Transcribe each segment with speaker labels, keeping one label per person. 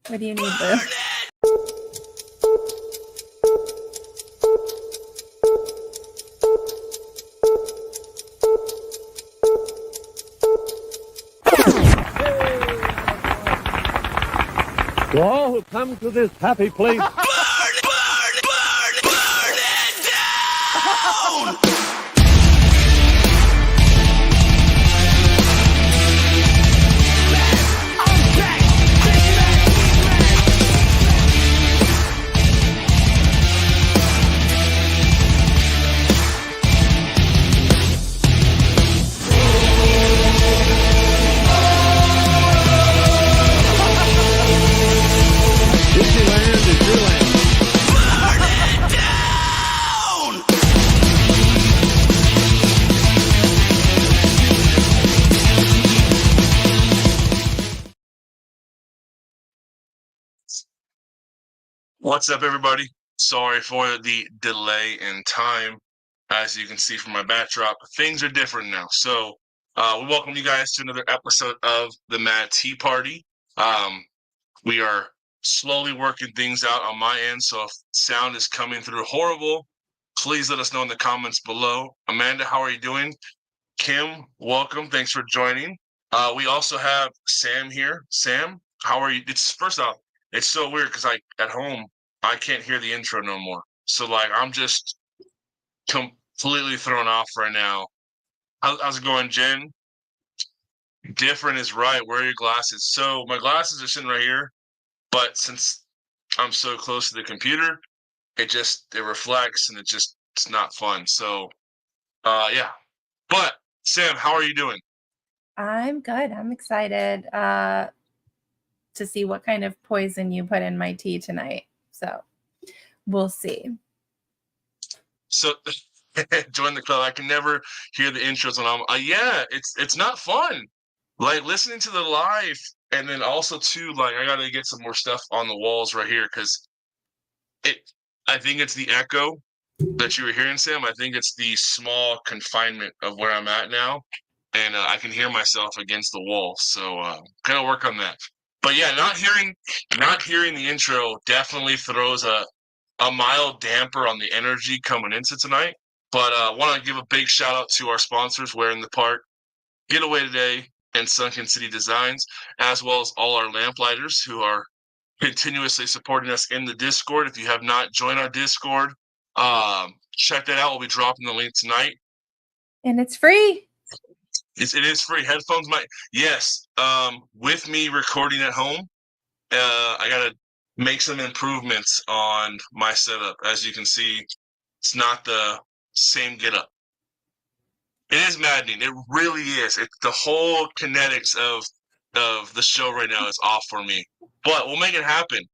Speaker 1: What do you need, Boo?
Speaker 2: To all who come to this happy place,
Speaker 3: Burn it down!
Speaker 2: Disneyland is your land.
Speaker 3: Down! What's up, everybody? Sorry for the delay in time. As you can see from my backdrop, things are different now. So, we welcome you guys to another episode of the Mad Tea Party. We are slowly working things out on my end. So, if sound is coming through horrible, please let us know in the comments below. Amanda, how are you doing? Kim, welcome. Thanks for joining. We also have Sam here. Sam, how are you? It's first off, it's so weird because at home I can't hear the intro no more. So like I'm just completely thrown off right now. How's it going, Jen? Different is right. Where are your glasses? So my glasses are sitting right here, but since I'm so close to the computer, it reflects and it's not fun. So yeah. But Sam, how are you doing?
Speaker 1: I'm good. I'm excited to see what kind of poison you put in my tea tonight. So we'll see.
Speaker 3: So join the club. I can never hear the intros when I'm yeah, it's not fun. Like listening to the live and then also too, like I gotta get some more stuff on the walls right here because it I think it's the echo that you were hearing, Sam. I think it's the small confinement of where I'm at now. And I can hear myself against the wall. So kind of work on that. But yeah, not hearing the intro definitely throws a mild damper on the energy coming into tonight. But I want to give a big shout out to our sponsors, Where in the Park, Getaway Today, and Sunken City Designs, as well as all our lamplighters who are continuously supporting us in the Discord. If you have not joined our Discord, check that out. We'll be dropping the link tonight.
Speaker 1: And it's free.
Speaker 3: It is free. Headphones might yes. With me recording at home, I gotta make some improvements on my setup. As you can see, it's not the same getup. It is maddening. It really is. It's the whole kinetics of the show right now is off for me. But we'll make it happen.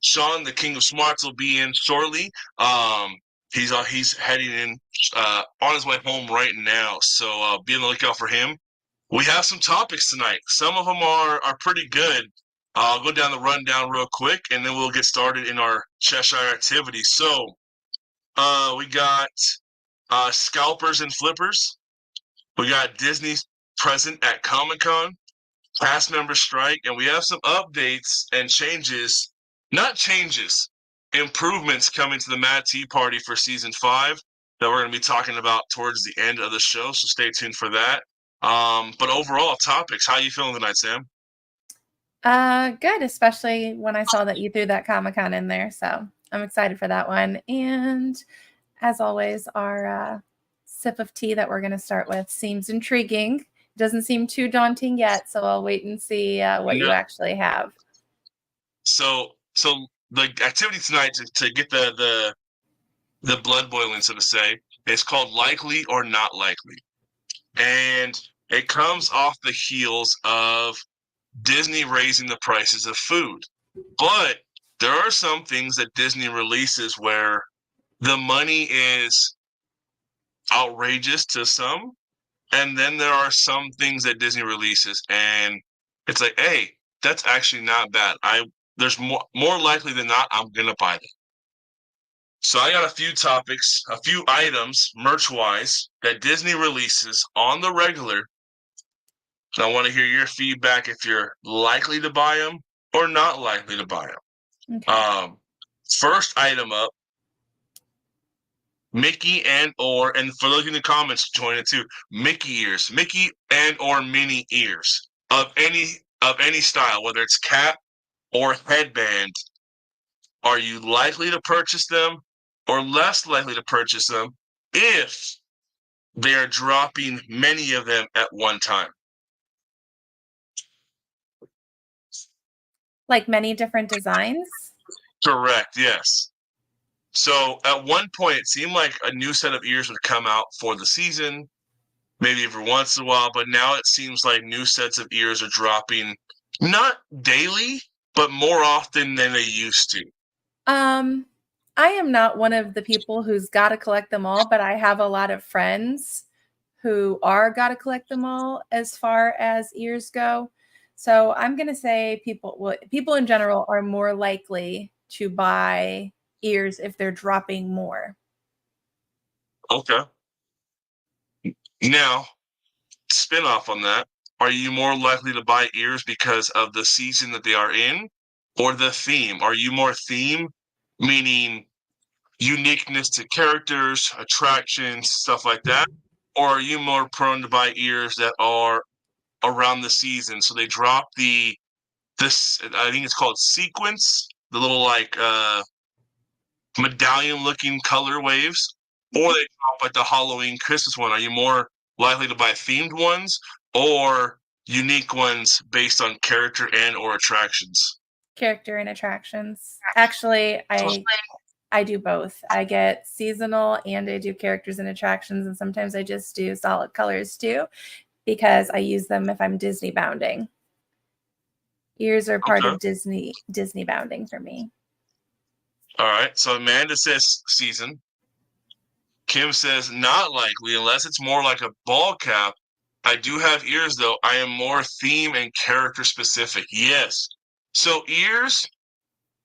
Speaker 3: Sean, the King of Smarts, will be in shortly. He's heading in on his way home right now. So be on the lookout for him. We have some topics tonight. Some of them are pretty good. I'll go down the rundown real quick, and then we'll get started in our Cheshire activity. So we got scalpers and flippers. We got Disney's present at Comic-Con, cast member strike, and we have some updates and changes, not changes, improvements coming to the Mad Tea Party for season 5 that we're going to be talking about towards the end of the show. So stay tuned for that. But overall topics, how you feeling tonight, Sam?
Speaker 1: Good, especially when I saw that you threw that Comic-Con in there. So I'm excited for that one. And as always, our sip of tea that we're going to start with seems intriguing. Doesn't seem too daunting yet, so I'll wait and see what you actually have.
Speaker 3: So the activity tonight to get the blood boiling, so to say, is called Likely or Not Likely. And it comes off the heels of Disney raising the prices of food. But there are some things that Disney releases where the money is outrageous to some, and then there are some things that Disney releases and it's like, hey, that's actually not bad. There's more likely than not I'm gonna buy them. So I got a few topics, a few items merch wise that Disney releases on the regular. And I want to hear your feedback if you're likely to buy them or not likely to buy them.
Speaker 1: Okay.
Speaker 3: First item up, Mickey and for those in the comments, join it too. Mickey ears, Mickey and or Minnie ears of any style, whether it's cap or headband. Are you likely to purchase them or less likely to purchase them if they are dropping many of them at one time?
Speaker 1: Like many different designs?
Speaker 3: Correct, yes. So at one point, it seemed like a new set of ears would come out for the season, maybe every once in a while, but now it seems like new sets of ears are dropping not daily, but more often than they used to.
Speaker 1: I am not one of the people who's got to collect them all, but I have a lot of friends who are got to collect them all as far as ears go. So I'm going to say people in general are more likely to buy ears if they're dropping more.
Speaker 3: Okay. Now, spin off on that. Are you more likely to buy ears because of the season that they are in or the theme? Are you more theme, meaning uniqueness to characters, attractions, stuff like that? Or are you more prone to buy ears that are around the season? So they drop this I think it's called sequence, the little like medallion looking color waves, or they drop like the Halloween Christmas one. Are you more likely to buy themed ones or unique ones based do character and or attractions?
Speaker 1: Character and attractions. Actually, I do both. I get seasonal and I do characters and attractions, and sometimes I just do solid colors too, because I use them if I'm Disney bounding. Ears are part of Disney bounding for me.
Speaker 3: All right. So Amanda says season. Kim says not likely unless it's more like a ball cap. I do have ears though. I am more theme and character specific. Yes. So ears,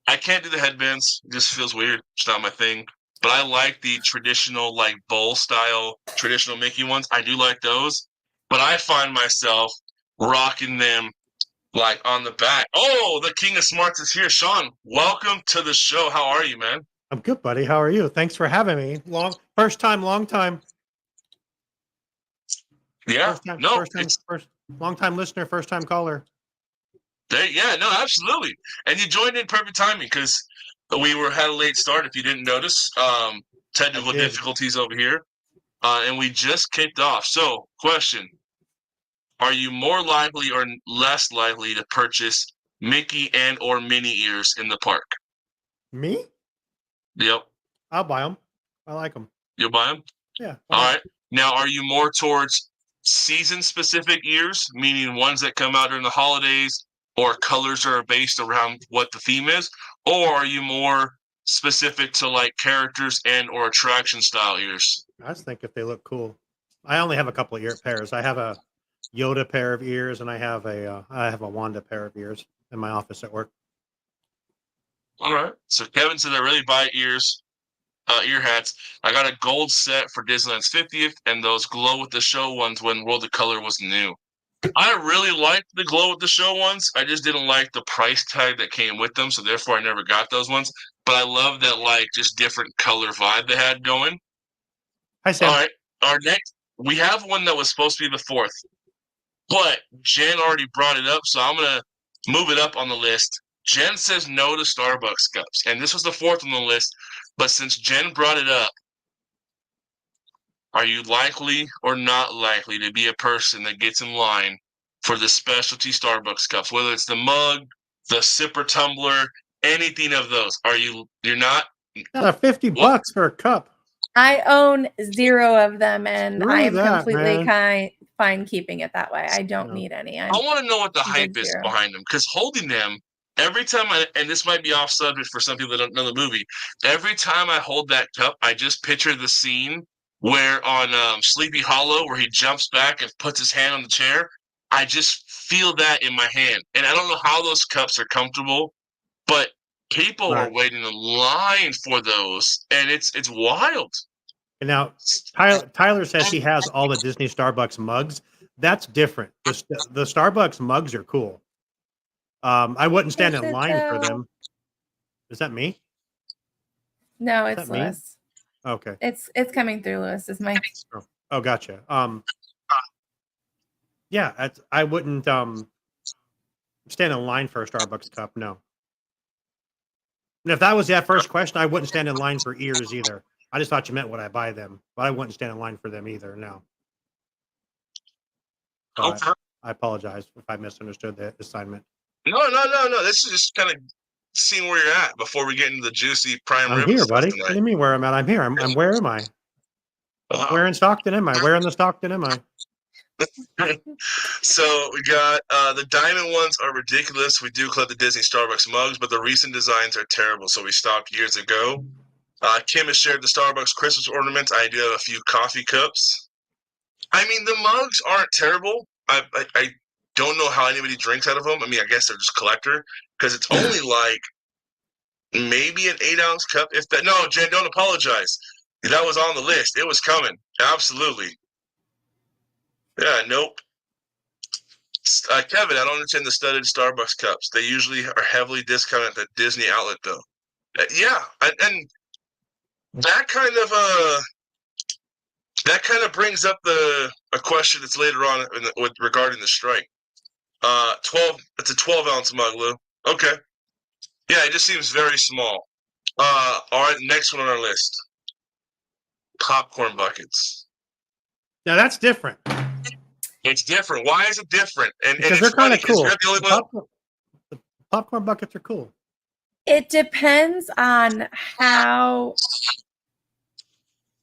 Speaker 3: I can't do the headbands. It just feels weird. It's not my thing. But I like the traditional like bowl style, traditional Mickey ones. I do like those. But I find myself rocking them like on the back. Oh, the King of Smarts is here. Sean, welcome to the show. How are you, man?
Speaker 4: I'm good, buddy. How are you? Thanks for having me. First time, long time.
Speaker 3: Yeah.
Speaker 4: Long time listener, first time caller.
Speaker 3: Yeah, no, absolutely. And you joined in perfect timing because we had a late start. If you didn't notice, technical difficulties over here, and we just kicked off. So, question: are you more likely or less likely to purchase Mickey and or Minnie ears in the park?
Speaker 4: Me?
Speaker 3: Yep.
Speaker 4: I'll buy them. I like them.
Speaker 3: You'll buy them?
Speaker 4: Yeah.
Speaker 3: All right. Now, are you more towards season-specific ears, meaning ones that come out during the holidays, or colors are based around what the theme is, or are you more specific to like characters and or attraction style ears?
Speaker 4: I just think if they look cool. I only have a couple of ear pairs. I have a Yoda pair of ears, and I have a Wanda pair of ears in my office at work.
Speaker 3: All right. So Kevin said I really buy ears, ear hats. I got a gold set for Disneyland's 50th, and those glow with the show ones when World of Color was new. I really liked the glow with the show ones. I just didn't like the price tag that came with them, so therefore I never got those ones. But I love that like just different color vibe they had going.
Speaker 4: Hi, Sam.
Speaker 3: All right. Our next, we have one that was supposed to be the 4th, but Jen already brought it up, so I'm gonna move it up on the list. Jen says no to Starbucks cups, and this was the 4th on the list. But since Jen brought it up, are you likely or not likely to be a person that gets in line for the specialty Starbucks cups, whether it's the mug, the sipper tumbler, anything of those? You're not?
Speaker 4: $50 for a cup.
Speaker 1: I own 0 of them, and I am completely
Speaker 4: man.
Speaker 1: fine keeping it that way. I don't need any.
Speaker 3: I want to know what the hype is behind them, because holding them, every time and this might be off subject for some people that don't know the movie, every time I hold that cup, I just picture the scene where on Sleepy Hollow, where he jumps back and puts his hand on the chair. I just feel that in my hand. And I don't know how those cups are comfortable, but people are waiting in line for those, and it's wild.
Speaker 4: And now Tyler says he has all the Disney Starbucks mugs. That's different. The Starbucks mugs are cool. I wouldn't stand
Speaker 1: Is
Speaker 4: in
Speaker 1: it
Speaker 4: line for
Speaker 1: though?
Speaker 4: them. Is that me?
Speaker 1: No,
Speaker 4: Is
Speaker 1: it's
Speaker 4: that me?
Speaker 1: Lewis.
Speaker 4: Okay.
Speaker 1: It's coming through Lewis's mic.
Speaker 4: Oh, gotcha. Yeah, I wouldn't stand in line for a Starbucks cup. No. And if that was that first question, I wouldn't stand in line for ears either. I just thought you meant would I buy them, but I wouldn't stand in line for them either. No. But
Speaker 3: Okay.
Speaker 4: I apologize if I misunderstood the assignment.
Speaker 3: No. This is just kind of seeing where you're at before we get into the juicy prime
Speaker 4: I'm
Speaker 3: rib
Speaker 4: here,
Speaker 3: stuff
Speaker 4: buddy. What do
Speaker 3: tonight.
Speaker 4: you mean where I'm at? I'm here. I'm where am I? Where in Stockton am I? Where in the Stockton am I?
Speaker 3: So we got the diamond ones are ridiculous. We do collect the Disney Starbucks mugs, but the recent designs are terrible. So we stopped years ago. Kim has shared the Starbucks Christmas ornaments. I do have a few coffee cups. I mean, the mugs aren't terrible. I don't know how anybody drinks out of them. I mean, I guess they're just collector because it's only like maybe an 8-ounce cup. If that, no, Jen, don't apologize. That was on the list. It was coming. Absolutely. Yeah, nope. Kevin, I don't understand the studded Starbucks cups. They usually are heavily discounted at the Disney outlet, though. Yeah, and that kind of brings up a question that's later on with regarding the strike. 12. It's a 12-ounce mug, Lou. Okay. Yeah, it just seems very small. All right, next one on our list. Popcorn buckets.
Speaker 4: Now that's different
Speaker 3: It's different. Why is it different? And
Speaker 4: because
Speaker 3: it's
Speaker 4: they're kind
Speaker 3: funny
Speaker 4: of
Speaker 3: because
Speaker 4: cool.
Speaker 3: you're the only one.
Speaker 4: The popcorn buckets are cool.
Speaker 1: It depends on how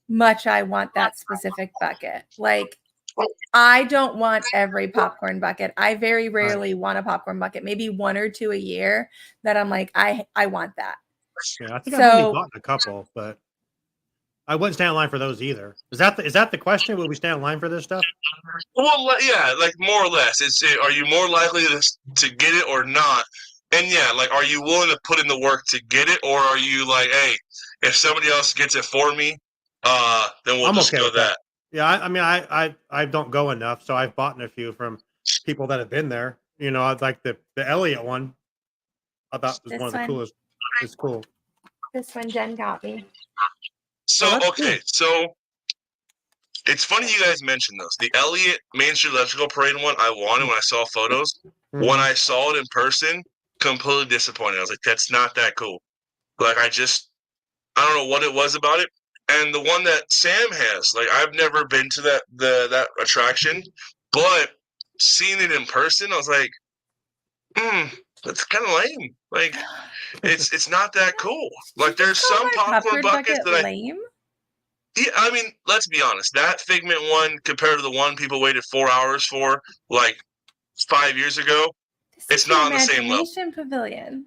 Speaker 1: much I want that specific bucket. Like, I don't want every popcorn bucket. I very rarely want a popcorn bucket, maybe 1 or 2 a year that I'm like, I want that.
Speaker 4: Yeah, I think I've only
Speaker 1: So
Speaker 4: bought a couple, but I wouldn't stand in line for those either. Is that the question? Will we stand in line for this stuff?
Speaker 3: Well, yeah, like more or less. Are you more likely to get it or not? And yeah, like, are you willing to put in the work to get it, or are you like, hey, if somebody else gets it for me, then we'll
Speaker 4: I'm
Speaker 3: just
Speaker 4: okay
Speaker 3: go
Speaker 4: with
Speaker 3: that.
Speaker 4: Yeah, I mean, I don't go enough, so I've bought a few from people that have been there. You know, I'd like the Elliott one. I thought was
Speaker 1: this
Speaker 4: one of the
Speaker 1: one,
Speaker 4: coolest. It's cool.
Speaker 1: this one Jen got me.
Speaker 3: So
Speaker 4: Oh, that's
Speaker 3: okay,
Speaker 4: cool.
Speaker 3: so it's funny you guys mentioned those. The Elliott Main Street Electrical Parade one I wanted when I saw photos. When
Speaker 4: Mhm.
Speaker 3: I saw it in person, completely disappointed. I was like, that's not that cool. Like, I don't know what it was about it. And the one that Sam has, like, I've never been to that attraction, but seeing it in person, I was like, that's kind of lame. Like, it's not that cool. Like,
Speaker 1: Did you
Speaker 3: there's
Speaker 1: just call
Speaker 3: some
Speaker 1: my
Speaker 3: popcorn
Speaker 1: popcorn
Speaker 3: buckets
Speaker 1: bucket
Speaker 3: that
Speaker 1: lame?
Speaker 3: yeah, I mean, let's be honest. That Figment one compared to the one people waited 4 hours for, like 5 years ago,
Speaker 1: This
Speaker 3: it's
Speaker 1: is the
Speaker 3: not on the same level.
Speaker 1: Imagination Pavilion.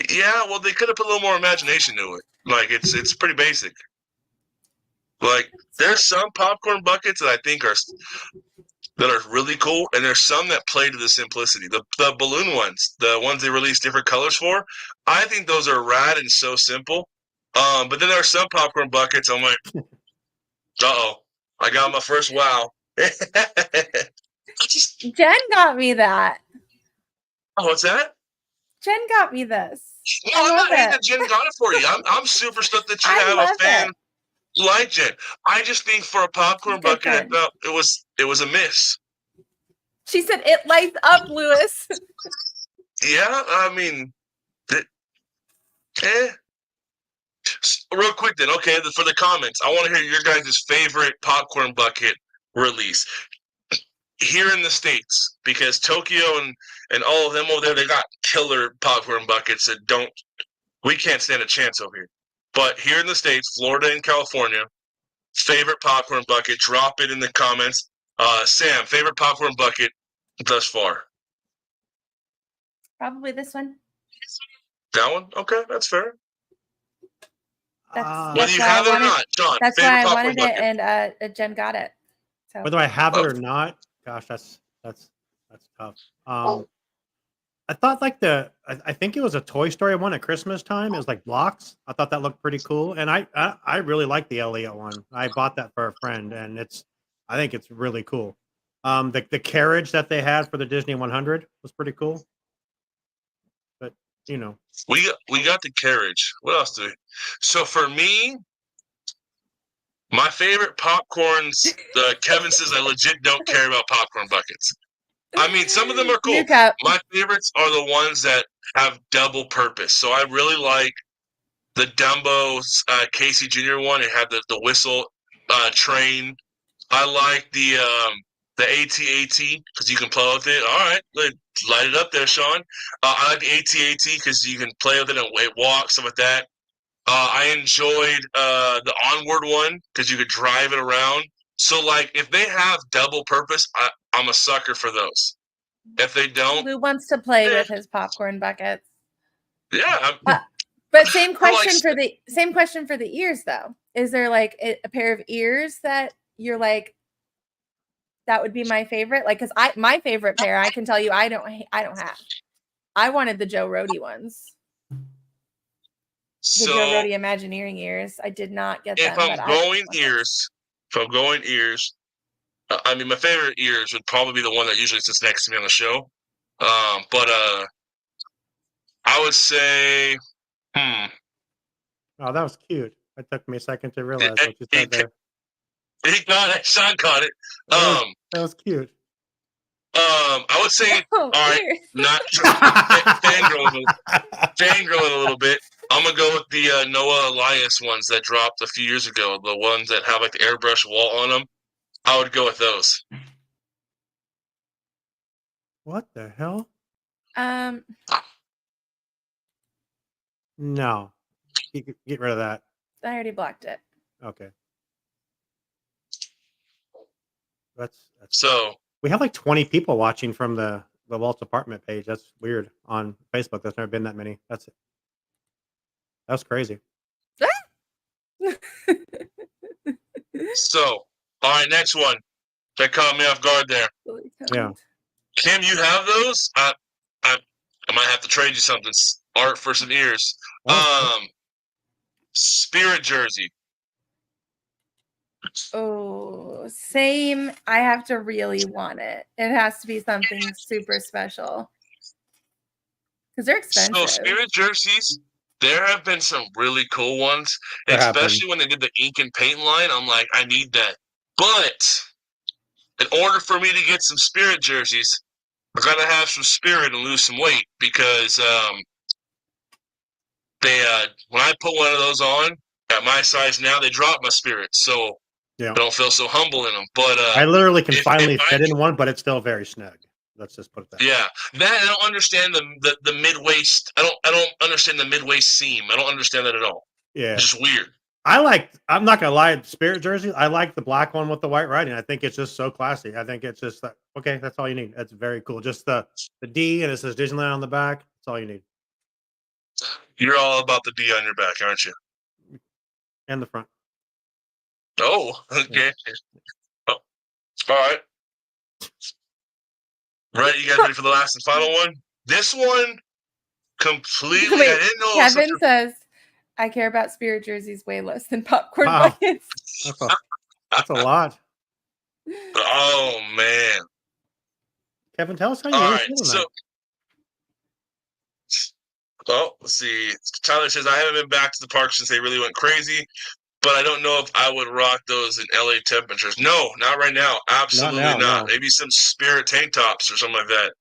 Speaker 3: Yeah, well, they could have put a little more imagination to it. Like, it's pretty basic. Like, there's some popcorn buckets that I think are really cool, and there's some that play to the simplicity. The balloon ones, the ones they release different colors for, I think those are rad and so simple. But then there are some popcorn buckets I'm like, uh-oh, I got my first wow.
Speaker 1: Jen got me that.
Speaker 3: Oh, what's that?
Speaker 1: Jen got me this.
Speaker 3: No,
Speaker 1: I
Speaker 3: I'm
Speaker 1: love
Speaker 3: not hating
Speaker 1: it.
Speaker 3: that Jen got it for you. I'm super stoked that you
Speaker 1: I
Speaker 3: have a
Speaker 1: love
Speaker 3: fan
Speaker 1: it.
Speaker 3: like Jen. I just think for a popcorn
Speaker 1: Good
Speaker 3: bucket, I
Speaker 1: friend.
Speaker 3: thought it was a miss.
Speaker 1: She said it lights up, Lewis.
Speaker 3: Yeah, I mean, eh. Real quick then, okay, for the comments, I want to hear your guys' favorite popcorn bucket release here in the States, because Tokyo and all of them over there, they got killer popcorn buckets that we can't stand a chance over here. But here in the States, Florida and California, favorite popcorn bucket, drop it in the comments. Sam, favorite popcorn bucket thus far?
Speaker 1: Probably this one.
Speaker 3: That one? Okay, that's fair.
Speaker 1: That's
Speaker 3: Whether you
Speaker 1: why I
Speaker 3: have it or
Speaker 1: wanted.
Speaker 3: not, John,
Speaker 1: That's
Speaker 3: favorite
Speaker 1: why I
Speaker 3: popcorn
Speaker 1: wanted
Speaker 3: bucket.
Speaker 1: it, and Jen got it. So
Speaker 4: Whether I have it or not, gosh, that's tough. I thought like I think it was a Toy Story one at Christmas time. It was like blocks. I thought that looked pretty cool, and I really like the Elliott one. I bought that for a friend, and I think it's really cool. The carriage that they had for the Disney 100 was pretty cool. you know.
Speaker 3: We got the carriage. What else do we? So for me, my favorite popcorns. Kevin says I legit don't care about popcorn buckets. I mean, some of them are cool.
Speaker 1: New cup.
Speaker 3: My favorites are the ones that have double purpose. So I really like the Dumbo's Casey Jr. one. It had the whistle train. I like the AT-AT because you can play with it. All right, light it up there, Sean. I like the AT-AT because you can play with it and it walks, stuff like that. I enjoyed the Onward one because you could drive it around. So, like, if they have double purpose, I'm a sucker for those. If they don't,
Speaker 1: Who wants to play with his popcorn buckets?
Speaker 3: yeah.
Speaker 1: But same
Speaker 3: For, like,
Speaker 1: question for the ears though. Is there like a pair of ears that you're like that would be my favorite? Like, because my favorite pair, I can tell you, I don't have. I wanted the Joe Rohde ones. The
Speaker 3: So
Speaker 1: Joe Rohde Imagineering ears. I did not get them.
Speaker 3: if I'm going ears, I mean, my favorite ears would probably be the one that usually sits next to me on the show. But I would say,
Speaker 4: Oh, that was cute. It took me a second to realize what you
Speaker 3: He
Speaker 4: said there.
Speaker 3: got it. Sean caught it.
Speaker 4: That was cute.
Speaker 3: I would say,
Speaker 1: Oh,
Speaker 3: all right,
Speaker 1: ears.
Speaker 3: not fangirling a little bit. I'm gonna go with the Noah Elias ones that dropped a few years ago. The ones that have like the airbrush wall on them. I would go with those.
Speaker 4: What the hell? No. Get rid of that.
Speaker 1: I already blocked it.
Speaker 4: Okay. That's
Speaker 3: So
Speaker 4: we have like 20 people watching from the Walt's apartment page. That's weird on Facebook. There's never been that many. That's crazy.
Speaker 3: all right, next one. That caught me off guard there.
Speaker 4: Yeah.
Speaker 3: Kim, you have those? I might have to trade you something. Art for some ears. Spirit jersey.
Speaker 1: Oh, same. I have to really want it. It has to be something super special because they're expensive.
Speaker 3: So Spirit jerseys, there have been some really cool ones, especially when they did the ink and paint line. I'm like, I need that. But in order for me to get some Spirit jerseys, I gotta have some spirit and lose some weight because when I put one of those on at my size now, they drop my spirit, so I don't feel so humble in them. But
Speaker 4: I literally can finally fit in one, but it's still very snug. Let's just put it that way.
Speaker 3: Yeah, that I don't understand the mid waist. I don't understand the mid waist seam. I don't understand that at all.
Speaker 4: Yeah,
Speaker 3: it's just weird.
Speaker 4: I'm not gonna lie, Spirit jersey. I like the black one with the white writing. I think it's just so classy. I think it's just like, okay, that's all you need. That's very cool. Just the D and it says Disneyland on the back. That's all you need.
Speaker 3: You're all about the D on your back, aren't you?
Speaker 4: And the front.
Speaker 3: Oh, okay. Oh, all right. Right, you guys ready for the last and final one? This one completely.
Speaker 1: Wait,
Speaker 3: I didn't know.
Speaker 1: Kevin says, "I care about Spirit jerseys way less than popcorn buckets."
Speaker 4: That's a lot.
Speaker 3: Oh man,
Speaker 4: Kevin, tell us how you
Speaker 3: all
Speaker 4: really
Speaker 3: right,
Speaker 4: feel
Speaker 3: so.
Speaker 4: that.
Speaker 3: Well, let's see. Tyler says, I haven't been back to the park since they really went crazy, but I don't know if I would rock those in LA temperatures. No, not right now. Absolutely not.
Speaker 4: No.
Speaker 3: Maybe some Spirit tank tops or something like that.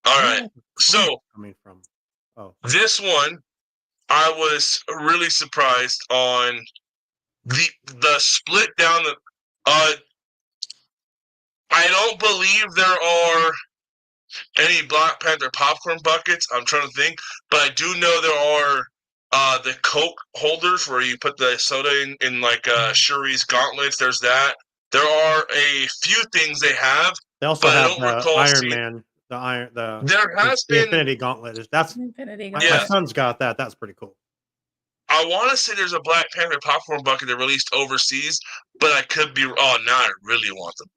Speaker 3: All right. So,
Speaker 4: coming from
Speaker 3: this one, I was really surprised on the split down the. I don't believe there are any Black Panther popcorn buckets. I'm trying to think, but I do know there are the Coke holders where you put the soda in like Shuri's gauntlets. There's that. There are a few things they have.
Speaker 4: They also have the Iron
Speaker 3: Man.
Speaker 4: There has been Infinity Gauntlet. That's
Speaker 1: Infinity
Speaker 4: Gauntlet. My son's got that. That's pretty cool.
Speaker 3: I want to say there's a Black Panther popcorn bucket that released overseas, but I could be. Oh, now I really want them.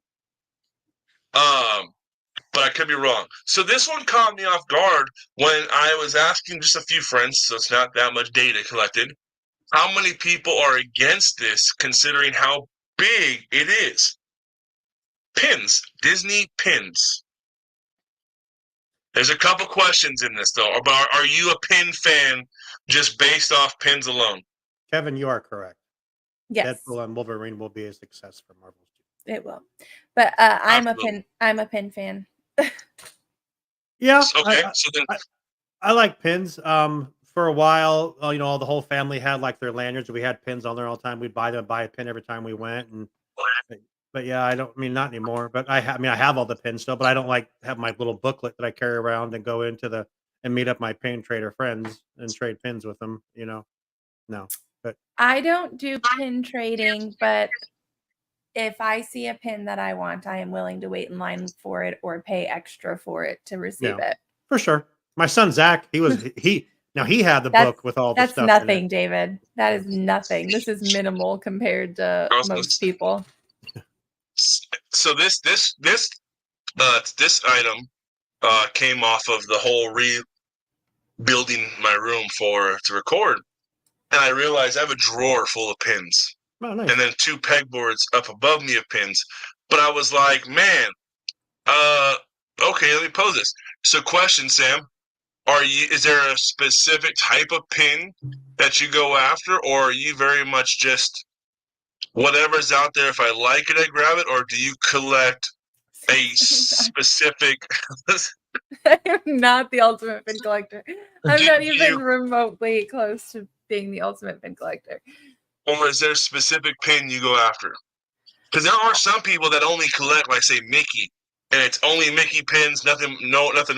Speaker 3: But I could be wrong. So this one caught me off guard when I was asking just a few friends, so it's not that much data collected, how many people are against this considering how big it is. Pins. Disney pins. There's a couple questions in this though. But are you a pin fan just based off pins alone?
Speaker 4: Kevin, you are correct.
Speaker 1: Yes,
Speaker 4: Deadpool and Wolverine will be a success for Marvel.
Speaker 1: it will. But I'm
Speaker 3: Absolutely.
Speaker 1: a pin fan.
Speaker 4: Yeah,
Speaker 3: Okay, so then
Speaker 4: I like pins. For a while, the whole family had like their lanyards. We had pins on there all the time. We'd buy a pin every time we went. But yeah, not anymore. But I have all the pins still. But I don't like have my little booklet that I carry around and go into and meet up my pin trader friends and trade pins with them. No. But
Speaker 1: I don't do pin trading, but if I see a pin that I want, I am willing to wait in line for it or pay extra for it to receive it.
Speaker 4: for sure, my son Zach, he had the
Speaker 1: That's-
Speaker 4: book with all the
Speaker 1: That's
Speaker 4: stuff. in
Speaker 1: nothing,
Speaker 4: it.
Speaker 1: David. That is nothing. This is minimal compared to
Speaker 3: Awesome.
Speaker 1: most people.
Speaker 3: so this item came off of the whole rebuilding my room to record, and I realized I have a drawer full of pins.
Speaker 4: Oh, nice.
Speaker 3: And then 2 pegboards up above me of pins. But I was like, man, okay, let me pose this. So question, Sam, is there a specific type of pin that you go after, or are you very much just whatever's out there, if I like it, I grab it, or do you collect a specific
Speaker 1: I am not the ultimate pin collector. I'm not even remotely close to being the ultimate pin collector.
Speaker 3: or is there a specific pin you go after? Because there are some people that only collect, like say Mickey, and it's only Mickey pins, nothing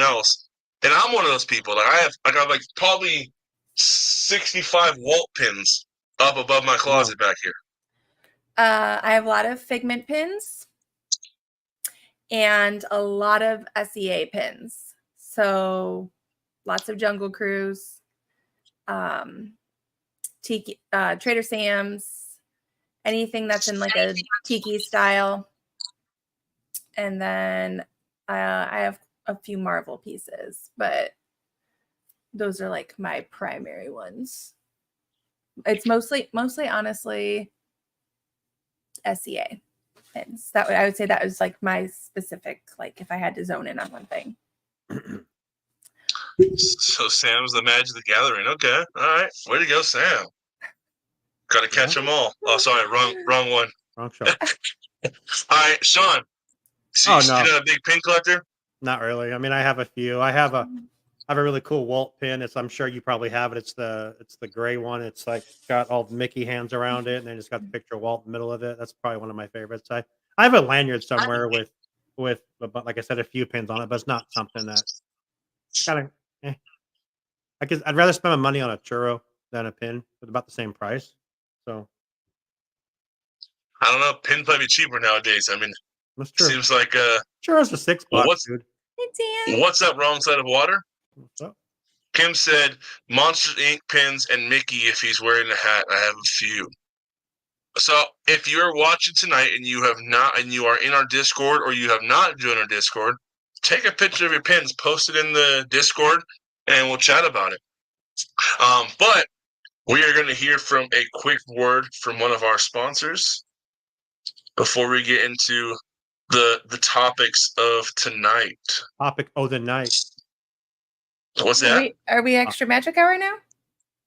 Speaker 3: else. And I'm one of those people. Like I got like probably 65 Walt pins up above my closet back here.
Speaker 1: I have a lot of Figment pins and a lot of SEA pins. So lots of Jungle Cruise, Tiki, Trader Sam's, anything that's in like a tiki style. And then I have a few Marvel pieces, but those are like my primary ones. It's mostly honestly SEA pins. I would say that was like my specific, like if I had to zone in on one thing.
Speaker 3: So Sam's the Magic the Gathering. Okay, all right. Way to go, Sam. Got to catch them all. Oh, sorry, wrong one.
Speaker 4: Wrong show.
Speaker 3: All right, Sean. So you're not a big pin collector?
Speaker 4: Not really. I have a few. I have a really cool Walt pin. I'm sure you probably have it. It's the gray one. It's like got all the Mickey hands around it, and then it's got the picture of Walt in the middle of it. That's probably one of my favorites. I have a lanyard somewhere with like I said, a few pins on it, but it's not something that kind of. I'd rather spend my money on a churro than a pin with about the same price. So
Speaker 3: I don't know. Pins might be cheaper nowadays.
Speaker 4: that's true.
Speaker 3: Seems like
Speaker 4: Churros are $6, dude.
Speaker 1: Hey, Dan.
Speaker 3: What's up, wrong side of water?
Speaker 4: What's up?
Speaker 3: Kim said Monster Inc. pins and Mickey if he's wearing a hat. I have a few. So if you're watching tonight and you are in our Discord or you have not joined our Discord, take a picture of your pins, post it in the Discord, and we'll chat about it. But we are going to hear from a quick word from one of our sponsors before we get into the topics of tonight.
Speaker 4: The night.
Speaker 3: What's that?
Speaker 1: Are we extra magic hour now?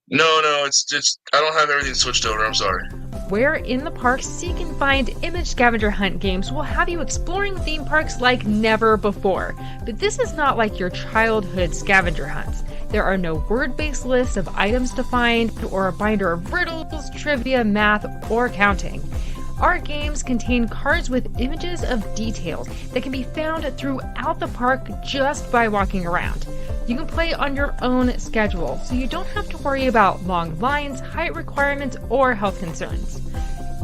Speaker 3: No, it's just I don't have everything switched over. I'm sorry.
Speaker 5: Where in the park seek and find image scavenger hunt games will have you exploring theme parks like never before. But this is not like your childhood scavenger hunts. There are no word-based lists of items to find or a binder of riddles, trivia, math, or counting. Our games contain cards with images of details that can be found throughout the park just by walking around. You can play on your own schedule, so you don't have to worry about long lines, height requirements, or health concerns.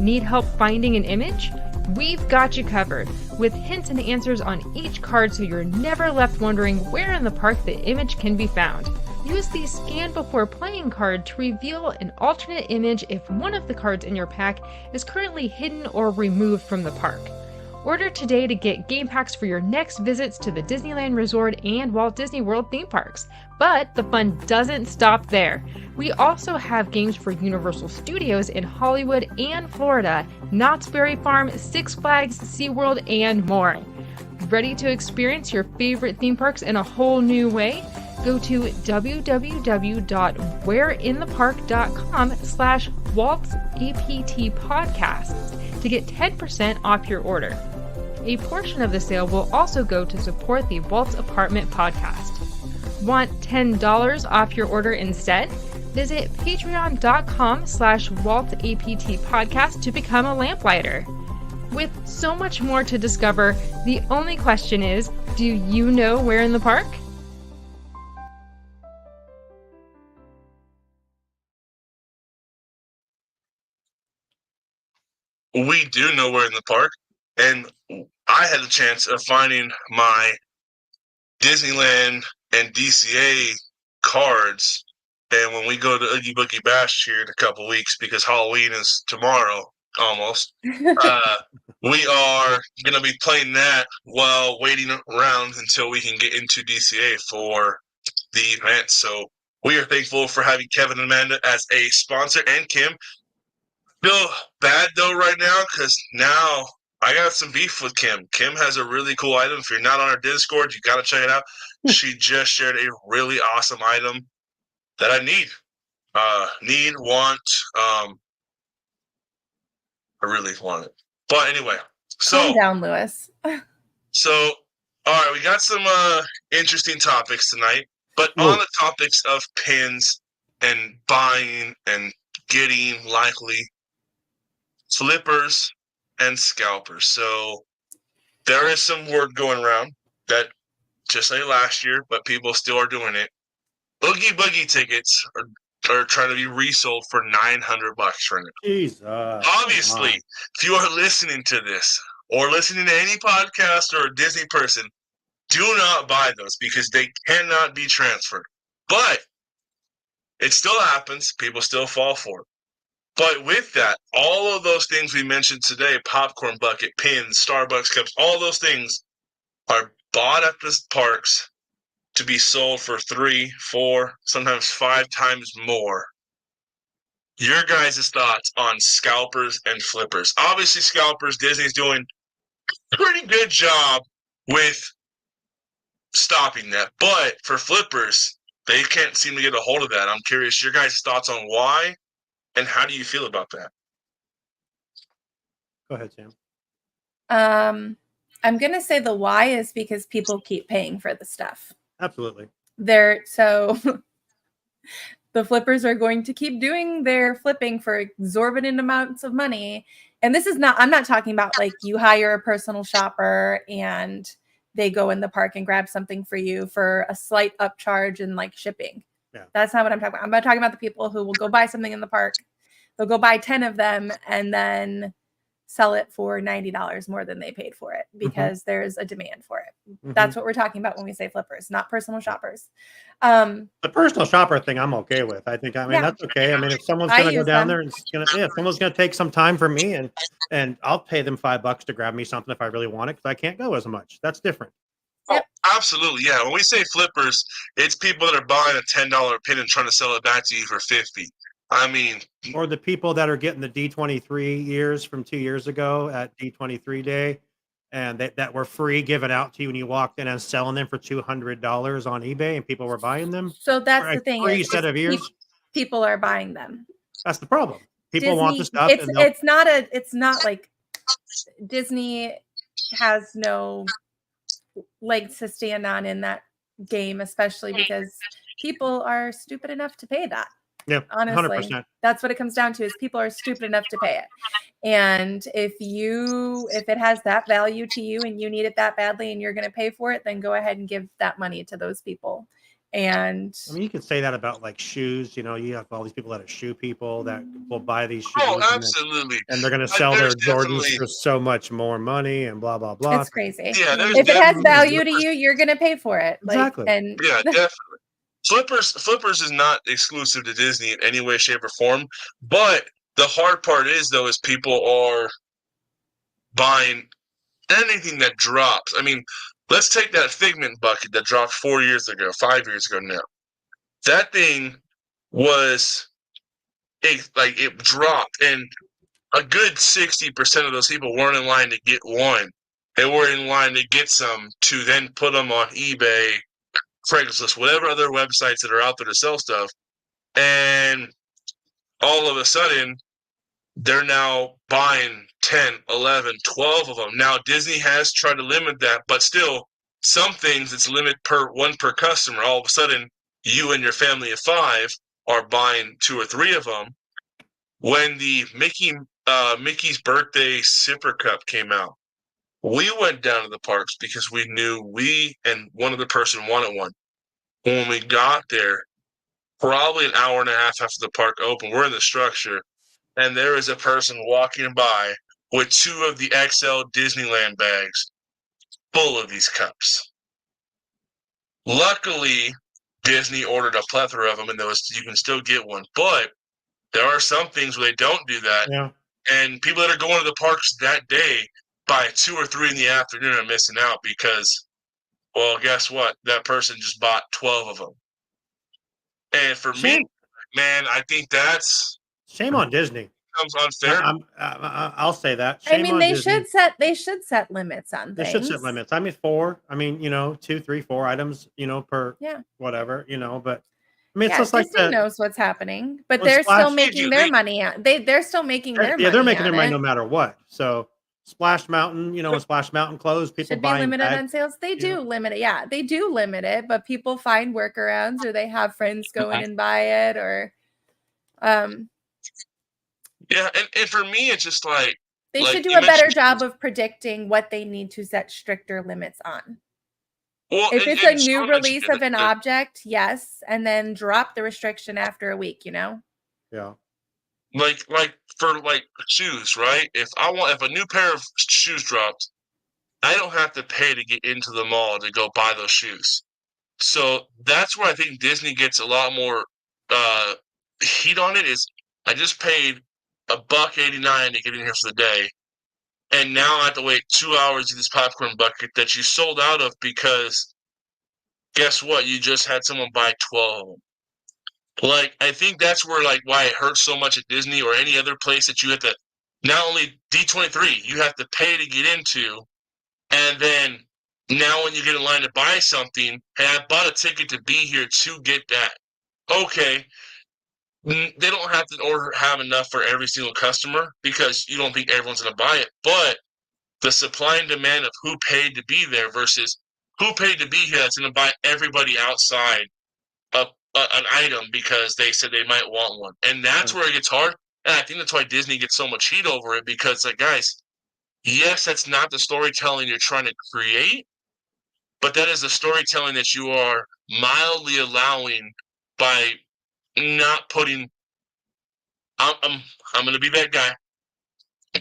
Speaker 5: Need help finding an image? We've got you covered, with hints and answers on each card so you're never left wondering where in the park the image can be found. Use the Scan Before Playing card to reveal an alternate image if one of the cards in your pack is currently hidden or removed from the park. Order today to get game packs for your next visits to the Disneyland Resort and Walt Disney World theme parks. But the fun doesn't stop there. We also have games for Universal Studios in Hollywood and Florida, Knott's Berry Farm, Six Flags, SeaWorld, and more. Ready to experience your favorite theme parks in a whole new way? Go to www.whereinthepark.com/WaltzAPT podcast to get 10% off your order. A portion of the sale will also go to support the Waltz Apartment podcast. Want $10 off your order instead? Visit patreon.com/WaltzAPT podcast to become a lamplighter. With so much more to discover, the only question is, do you know where in the park?
Speaker 3: We do know we're in the park, and I had the chance of finding my Disneyland and DCA cards. And when we go to Oogie Boogie Bash here in a couple weeks, because Halloween is tomorrow almost, we are going to be playing that while waiting around until we can get into DCA for the event. So we are thankful for having Kevin and Amanda as a sponsor, and Kim. Feel bad though right now because now I got some beef with Kim. Kim has a really cool item. If you're not on our Discord, you got to check it out. She just shared a really awesome item that I want. I really want it. But anyway,
Speaker 1: Calm down, Lewis.
Speaker 3: So, all right, we got some interesting topics tonight. But on the topics of pins and buying and getting likely flippers and scalpers. So there is some word going around that just like last year, but people still are doing it. Oogie Boogie tickets are trying to be resold for $900 right now.
Speaker 4: Jesus.
Speaker 3: Obviously, if you are listening to this or listening to any podcast or a Disney person, do not buy those because they cannot be transferred. But it still happens. People still fall for it. But with that, all of those things we mentioned today, popcorn bucket, pins, Starbucks cups, all those things are bought at the parks to be sold for 3, 4, sometimes 5 times more. Your guys' thoughts on scalpers and flippers? Obviously, scalpers, Disney's doing a pretty good job with stopping that. But for flippers, they can't seem to get a hold of that. I'm curious your guys' thoughts on why and how do you feel about that?
Speaker 4: Go ahead, Sam.
Speaker 1: I'm going to say the why is because people keep paying for the stuff.
Speaker 4: Absolutely.
Speaker 1: So the flippers are going to keep doing their flipping for exorbitant amounts of money. And this is not, I'm not talking about like you hire a personal shopper and they go in the park and grab something for you for a slight upcharge and like shipping.
Speaker 4: Yeah.
Speaker 1: That's not what I'm talking about. I'm not talking about the people who will go buy something in the park. They'll go buy 10 of them and then sell it for $90 more than they paid for it because there's a demand for it. That's what we're talking about when we say flippers, not personal shoppers.
Speaker 4: The personal shopper thing I'm okay with. I mean, that's okay. I mean, if someone's going to go down there and if someone's going to take some time for me and I'll pay them $5 to grab me something if I really want it because I can't go as much. That's different.
Speaker 3: Oh, absolutely. Yeah. When we say flippers, it's people that are buying a $10 pin and trying to sell it back to you for $50. I mean,
Speaker 4: or the people that are getting the D23 years from 2 years ago at D23 day and that were free given out to you when you walked in and selling them for $200 on eBay and people were buying them.
Speaker 1: So that's the thing.
Speaker 4: Free set of years.
Speaker 1: People are buying them.
Speaker 4: That's the problem. People
Speaker 1: Disney,
Speaker 4: want the stuff.
Speaker 1: It's not like Disney has no legs to stand on in that game, especially because people are stupid enough to pay that.
Speaker 4: Yeah,
Speaker 1: honestly,
Speaker 4: 100%.
Speaker 1: That's what it comes down to is people are stupid enough to pay it. And if it has that value to you and you need it that badly and you're going to pay for it, then go ahead and give that money to those people. And
Speaker 4: I mean, you could say that about like shoes. You know, you have all these people that are shoe people that will buy these shoes.
Speaker 3: Oh, absolutely.
Speaker 4: And they're going to sell their Jordans for so much more money and blah, blah, blah.
Speaker 1: It's crazy.
Speaker 3: Yeah,
Speaker 1: if it has value to you, you're going to pay for it.
Speaker 4: Exactly.
Speaker 3: Yeah, definitely. Flippers is not exclusive to Disney in any way, shape, or form. But the hard part is, though, is people are buying anything that drops. I mean, let's take that Figment bucket that dropped 4 years ago, 5 years ago now. That thing was it dropped, and a good 60% of those people weren't in line to get one. and we're in line to get some to then put them on eBay, Craigslist, whatever other websites that are out there to sell stuff. And all of a sudden, they're now buying 10, 11, 12 of them. Now, Disney has tried to limit that, but still, some things it's limit one per customer. All of a sudden, you and your family of 5 are buying 2 or 3 of them. When the Mickey's birthday sipper cup came out, we went down to the parks because we knew we and one other person wanted one. When we got there, probably an hour and a half after the park opened, we're in the structure, and there is a person walking by with 2 of the XL Disneyland bags full of these cups. Luckily, Disney ordered a plethora of them, and you can still get one. But there are some things where they don't do that,
Speaker 4: Yeah.
Speaker 3: and people that are going to the parks that day by 2 or 3 in the afternoon are missing out because, well, guess what? That person just bought 12 of them. And for me, man, I think that's
Speaker 4: Shame on Disney.
Speaker 3: becomes unfair.
Speaker 4: I'll say that.
Speaker 1: I
Speaker 4: Shame
Speaker 1: mean,
Speaker 4: on
Speaker 1: they
Speaker 4: Disney.
Speaker 1: should set limits on
Speaker 4: They
Speaker 1: things.
Speaker 4: should set limits. I mean, 4. I mean, 2, 3, 4 items, per
Speaker 1: Yeah.
Speaker 4: whatever, but I mean, it's
Speaker 1: Yeah,
Speaker 4: just like
Speaker 1: Disney
Speaker 4: that.
Speaker 1: knows what's happening, but
Speaker 4: Well,
Speaker 1: they're still
Speaker 4: Splash-
Speaker 1: making their money out. They're still making their money.
Speaker 4: Yeah, they're making their
Speaker 1: on
Speaker 4: money
Speaker 1: it.
Speaker 4: no matter what. So Splash Mountain, when Splash Mountain closed, people
Speaker 1: Should be
Speaker 4: buying
Speaker 1: limited
Speaker 4: bags.
Speaker 1: on sales. They
Speaker 4: yeah.
Speaker 1: do limit it. Yeah, they do limit it, but people find workarounds, or they have friends go in and buy it, or
Speaker 3: Yeah, and for me, it's just like
Speaker 1: they
Speaker 3: Like
Speaker 1: should do
Speaker 3: you
Speaker 1: a better
Speaker 3: mentioned-
Speaker 1: job of predicting what they need to set stricter limits on.
Speaker 3: well,
Speaker 1: If
Speaker 3: and-
Speaker 1: it's a
Speaker 3: and
Speaker 1: new
Speaker 3: Sean mentioned
Speaker 1: release
Speaker 3: it,
Speaker 1: of an
Speaker 3: that-
Speaker 1: object, yes, and then drop the restriction after a week.
Speaker 4: Yeah.
Speaker 3: like for shoes, right? If a new pair of shoes dropped, I don't have to pay to get into the mall to go buy those shoes. So that's where I think Disney gets a lot more heat on it. Is I just paid $1.89 to get in here for the day, and now I have to wait 2 hours to this popcorn bucket that you sold out of because guess what? You just had someone buy 12 of them. Like, I think that's where, why it hurts so much at Disney or any other place that you have to, not only D23, you have to pay to get into, and then now when you get in line to buy something, hey, I bought a ticket to be here to get that. Okay. They don't have to have enough for every single customer because you don't think everyone's going to buy it, but the supply and demand of who paid to be there versus who paid to be here that's going to buy everybody outside an item because they said they might want one. And that's where it gets hard. And I think that's why Disney gets so much heat over it because, guys, yes, that's not the storytelling you're trying to create, but that is the storytelling that you are mildly allowing by not putting I'm going to be that guy.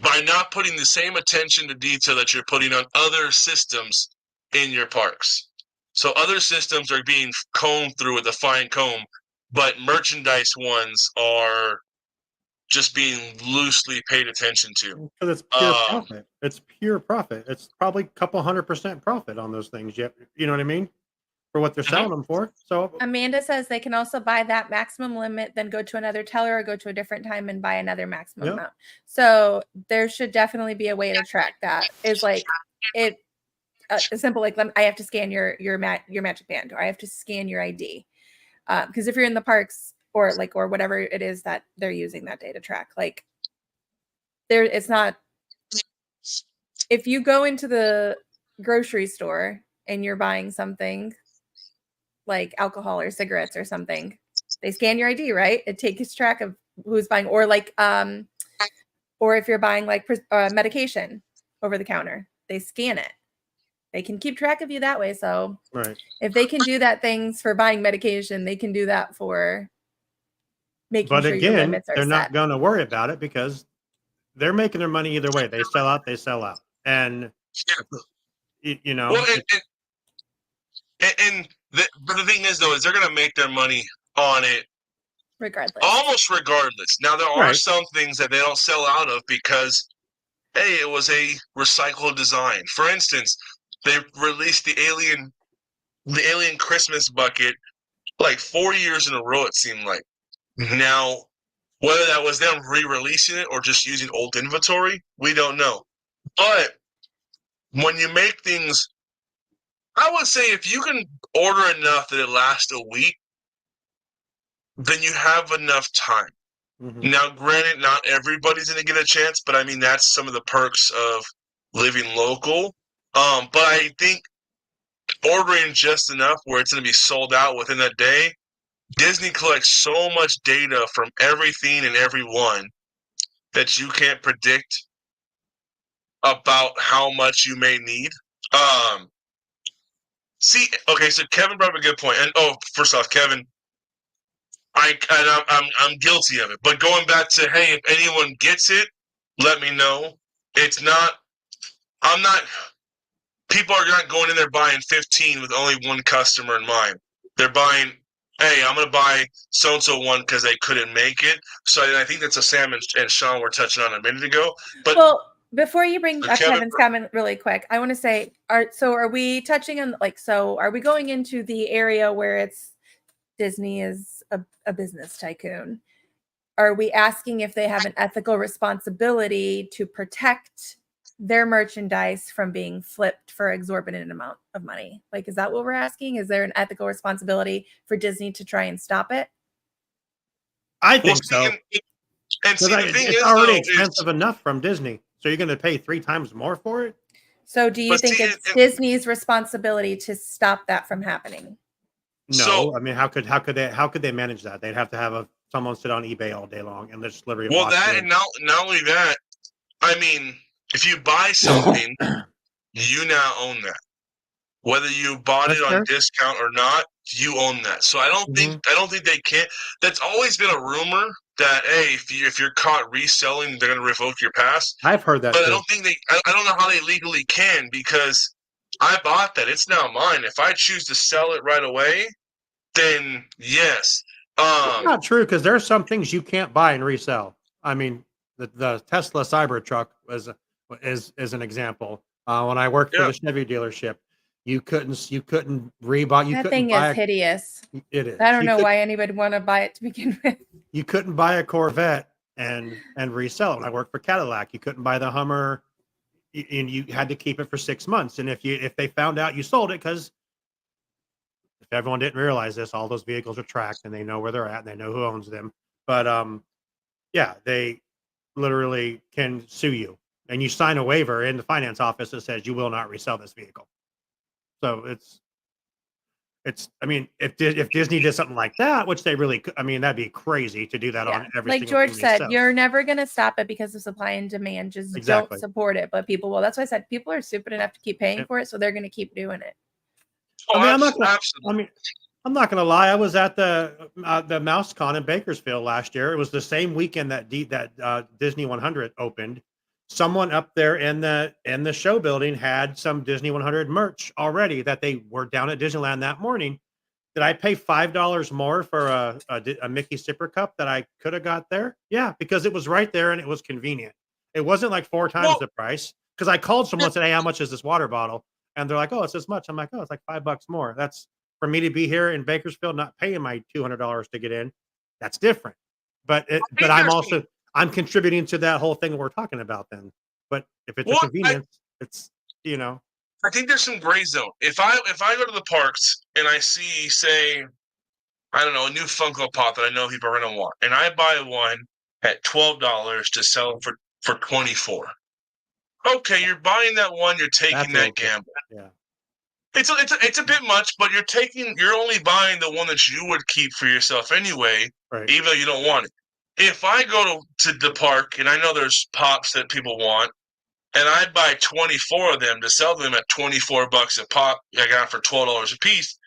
Speaker 3: By not putting the same attention to detail that you're putting on other systems in your parks. So other systems are being combed through with a fine comb, but merchandise ones are just being loosely paid attention to.
Speaker 4: Because it's pure profit. It's pure profit. It's probably a couple 100% profit on those things. You know what I mean? For what they're selling them for. So
Speaker 1: Amanda says they can also buy that maximum limit, then go to another teller or go to a different time and buy another maximum amount. So there should definitely be a way to track that. Is simple, I have to scan your Magic Band, or I have to scan your ID. Because if you're in the parks or whatever it is that they're using that day to track, it's not. If you go into the grocery store and you're buying something like alcohol or cigarettes or something, they scan your ID, right? It takes track of who's buying, or or if you're buying medication over the counter, they scan it. They can keep track of you that way. So if they can do that things for buying medication, they can do that for making sure your limits are
Speaker 4: they're
Speaker 1: set.
Speaker 4: not going to worry about it because they're making their money either way. They sell out, and
Speaker 3: Well, but the thing is, though, is they're going to make their money on it almost regardless. Now, there are some things that they don't sell out of because, hey, it was a recycled design. For instance, they released the Alien Christmas bucket 4 years in a row, it seemed like. Now, whether that was them re-releasing it or just using old inventory, we don't know. But when you make things, I would say if you can order enough that it lasts a week, then you have enough time.
Speaker 4: Mhm.
Speaker 3: Now, granted, not everybody's going to get a chance, but I mean, that's some of the perks of living local. But I think ordering just enough where it's going to be sold out within a day, Disney collects so much data from everything and everyone that you can't predict about how much you may need. See, okay, so Kevin brought up a good point. And first off, Kevin, I'm guilty of it. But going back to, hey, if anyone gets it, let me know. It's not. I'm not. People are not going in there buying 15 with only one customer in mind. They're buying. Hey, I'm gonna buy so and so one because they couldn't make it. So I think that's a Sam and Sean were touching on a minute ago. But
Speaker 1: Well, before you bring up
Speaker 3: Kevin-
Speaker 1: Kevin's comment really quick, I want to say, are we touching on are we going into the area where it's Disney is a business tycoon? Are we asking if they have an ethical responsibility to protect their merchandise from being flipped for exorbitant amount of money? Like, is that what we're asking? Is there an ethical responsibility for Disney to try and stop it?
Speaker 4: I think so.
Speaker 3: And see, the thing
Speaker 4: It's
Speaker 3: is,
Speaker 4: already
Speaker 3: though,
Speaker 4: expensive enough from Disney. So you're going to pay 3 times more for it?
Speaker 1: So do you
Speaker 3: But
Speaker 1: think
Speaker 3: see,
Speaker 1: it's Disney's responsibility to stop that from happening?
Speaker 4: No.
Speaker 3: So-
Speaker 4: I mean, how could they manage that? They'd have to have someone sit on eBay all day long and just deliver it.
Speaker 3: Well, that and not only that, I mean, if you buy something, you now own that. Whether you bought
Speaker 4: That's
Speaker 3: it on
Speaker 4: fair.
Speaker 3: discount or not, you own that. So I don't think they can. That's always been a rumor that, hey, if you're caught reselling, they're going to revoke your pass.
Speaker 4: I've heard that
Speaker 3: But I
Speaker 4: too.
Speaker 3: don't think I don't know how they legally can, because I bought that. It's now mine. If I choose to sell it right away, then yes.
Speaker 4: Not true, because there's some things you can't buy and resell. I mean, the Tesla Cybertruck is an example. When I worked for
Speaker 3: Yeah.
Speaker 4: the Chevy dealership, you couldn't rebuy. You
Speaker 1: That
Speaker 4: couldn't
Speaker 1: thing
Speaker 4: buy
Speaker 1: is hideous.
Speaker 4: it is.
Speaker 1: I don't
Speaker 4: You
Speaker 1: know
Speaker 4: could-
Speaker 1: why anybody would want to buy it to begin with.
Speaker 4: You couldn't buy a Corvette and resell it. When I worked for Cadillac, you couldn't buy the Hummer, and you had to keep it for 6 months. And if they found out you sold it, because if everyone didn't realize this, all those vehicles are tracked and they know where they're at and they know who owns them. But yeah, they literally can sue you, and you sign a waiver in the finance office that says you will not resell this vehicle. So it's. I mean, if Disney did something like that, which they really could, I mean, that'd be crazy to do that on every
Speaker 1: Like
Speaker 4: single
Speaker 1: George
Speaker 4: thing they
Speaker 1: said,
Speaker 4: sell.
Speaker 1: you're never going to stop it because of supply and demand. Just
Speaker 4: Exactly.
Speaker 1: don't support it. But people will. That's why I said people are stupid enough to keep paying
Speaker 4: Yep.
Speaker 1: for it, so they're going to keep doing it.
Speaker 3: Oh,
Speaker 4: I mean,
Speaker 3: absolutely.
Speaker 4: I'm not gonna lie. I was at the MouseCon in Bakersfield last year. It was the same weekend that Disney 100 opened. Someone up there in the show building had some Disney 100 merch already that they were down at Disneyland that morning. Did I pay $5 more for a Mickey Sipper cup that I could have got there? Yeah, because it was right there and it was convenient. It wasn't like 4 times the price. Because I called someone and said, "Hey, how much is this water bottle?" And they're like, "Oh, it's this much." I'm like, "Oh, it's like $5 more." That's for me to be here in Bakersfield, not paying my $200 to get in. That's different. But I'm contributing to that whole thing we're talking about then. But if it's a convenience, it's
Speaker 3: I think there's some gray zone. If I go to the parks and I see, say, I don't know, a new Funko Pop that I know people are gonna want, and I buy one at $12 to sell for $24. Okay, you're buying that one, you're taking that gamble.
Speaker 4: Yeah.
Speaker 3: It's a bit much, but you're only buying the one that you would keep for yourself anyway,
Speaker 4: Right.
Speaker 3: even though you don't want it. If I go to the park and I know there's pops that people want, and I buy 24 of them to sell them at $24 a pop, I got for $12 a piece.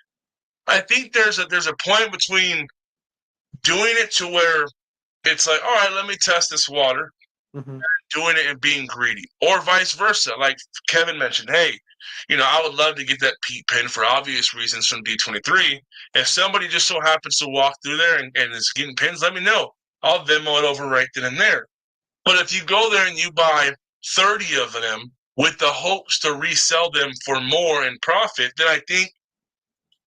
Speaker 3: I think there's a point between doing it to where it's like, all right, let me test this water,
Speaker 4: Mhm.
Speaker 3: doing it and being greedy, or vice versa. Like Kevin mentioned, hey, I would love to get that Pete pin for obvious reasons from D23. If somebody just so happens to walk through there and is getting pins, let me know. I'll Venmo it over right then and there. But if you go there and you buy 30 of them with the hopes to resell them for more in profit, then I think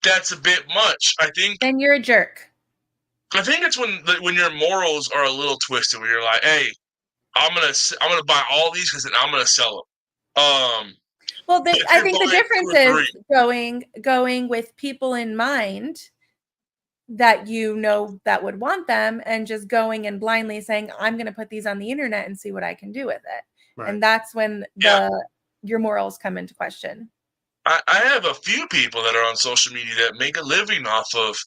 Speaker 3: that's a bit much.
Speaker 1: Then you're a jerk.
Speaker 3: I think it's when your morals are a little twisted, where you're like, hey, I'm gonna buy all these because then I'm gonna sell them.
Speaker 1: Well,
Speaker 3: If
Speaker 1: I
Speaker 3: you're
Speaker 1: think the
Speaker 3: buying
Speaker 1: difference
Speaker 3: 2 or
Speaker 1: is going with people in mind that you know that would want them, and just going and blindly saying, I'm going to put these on the internet and see what I can do with it.
Speaker 4: Right.
Speaker 1: And that's when
Speaker 3: Yeah.
Speaker 1: your morals come into question.
Speaker 3: I have a few people that are on social media that make a living off of,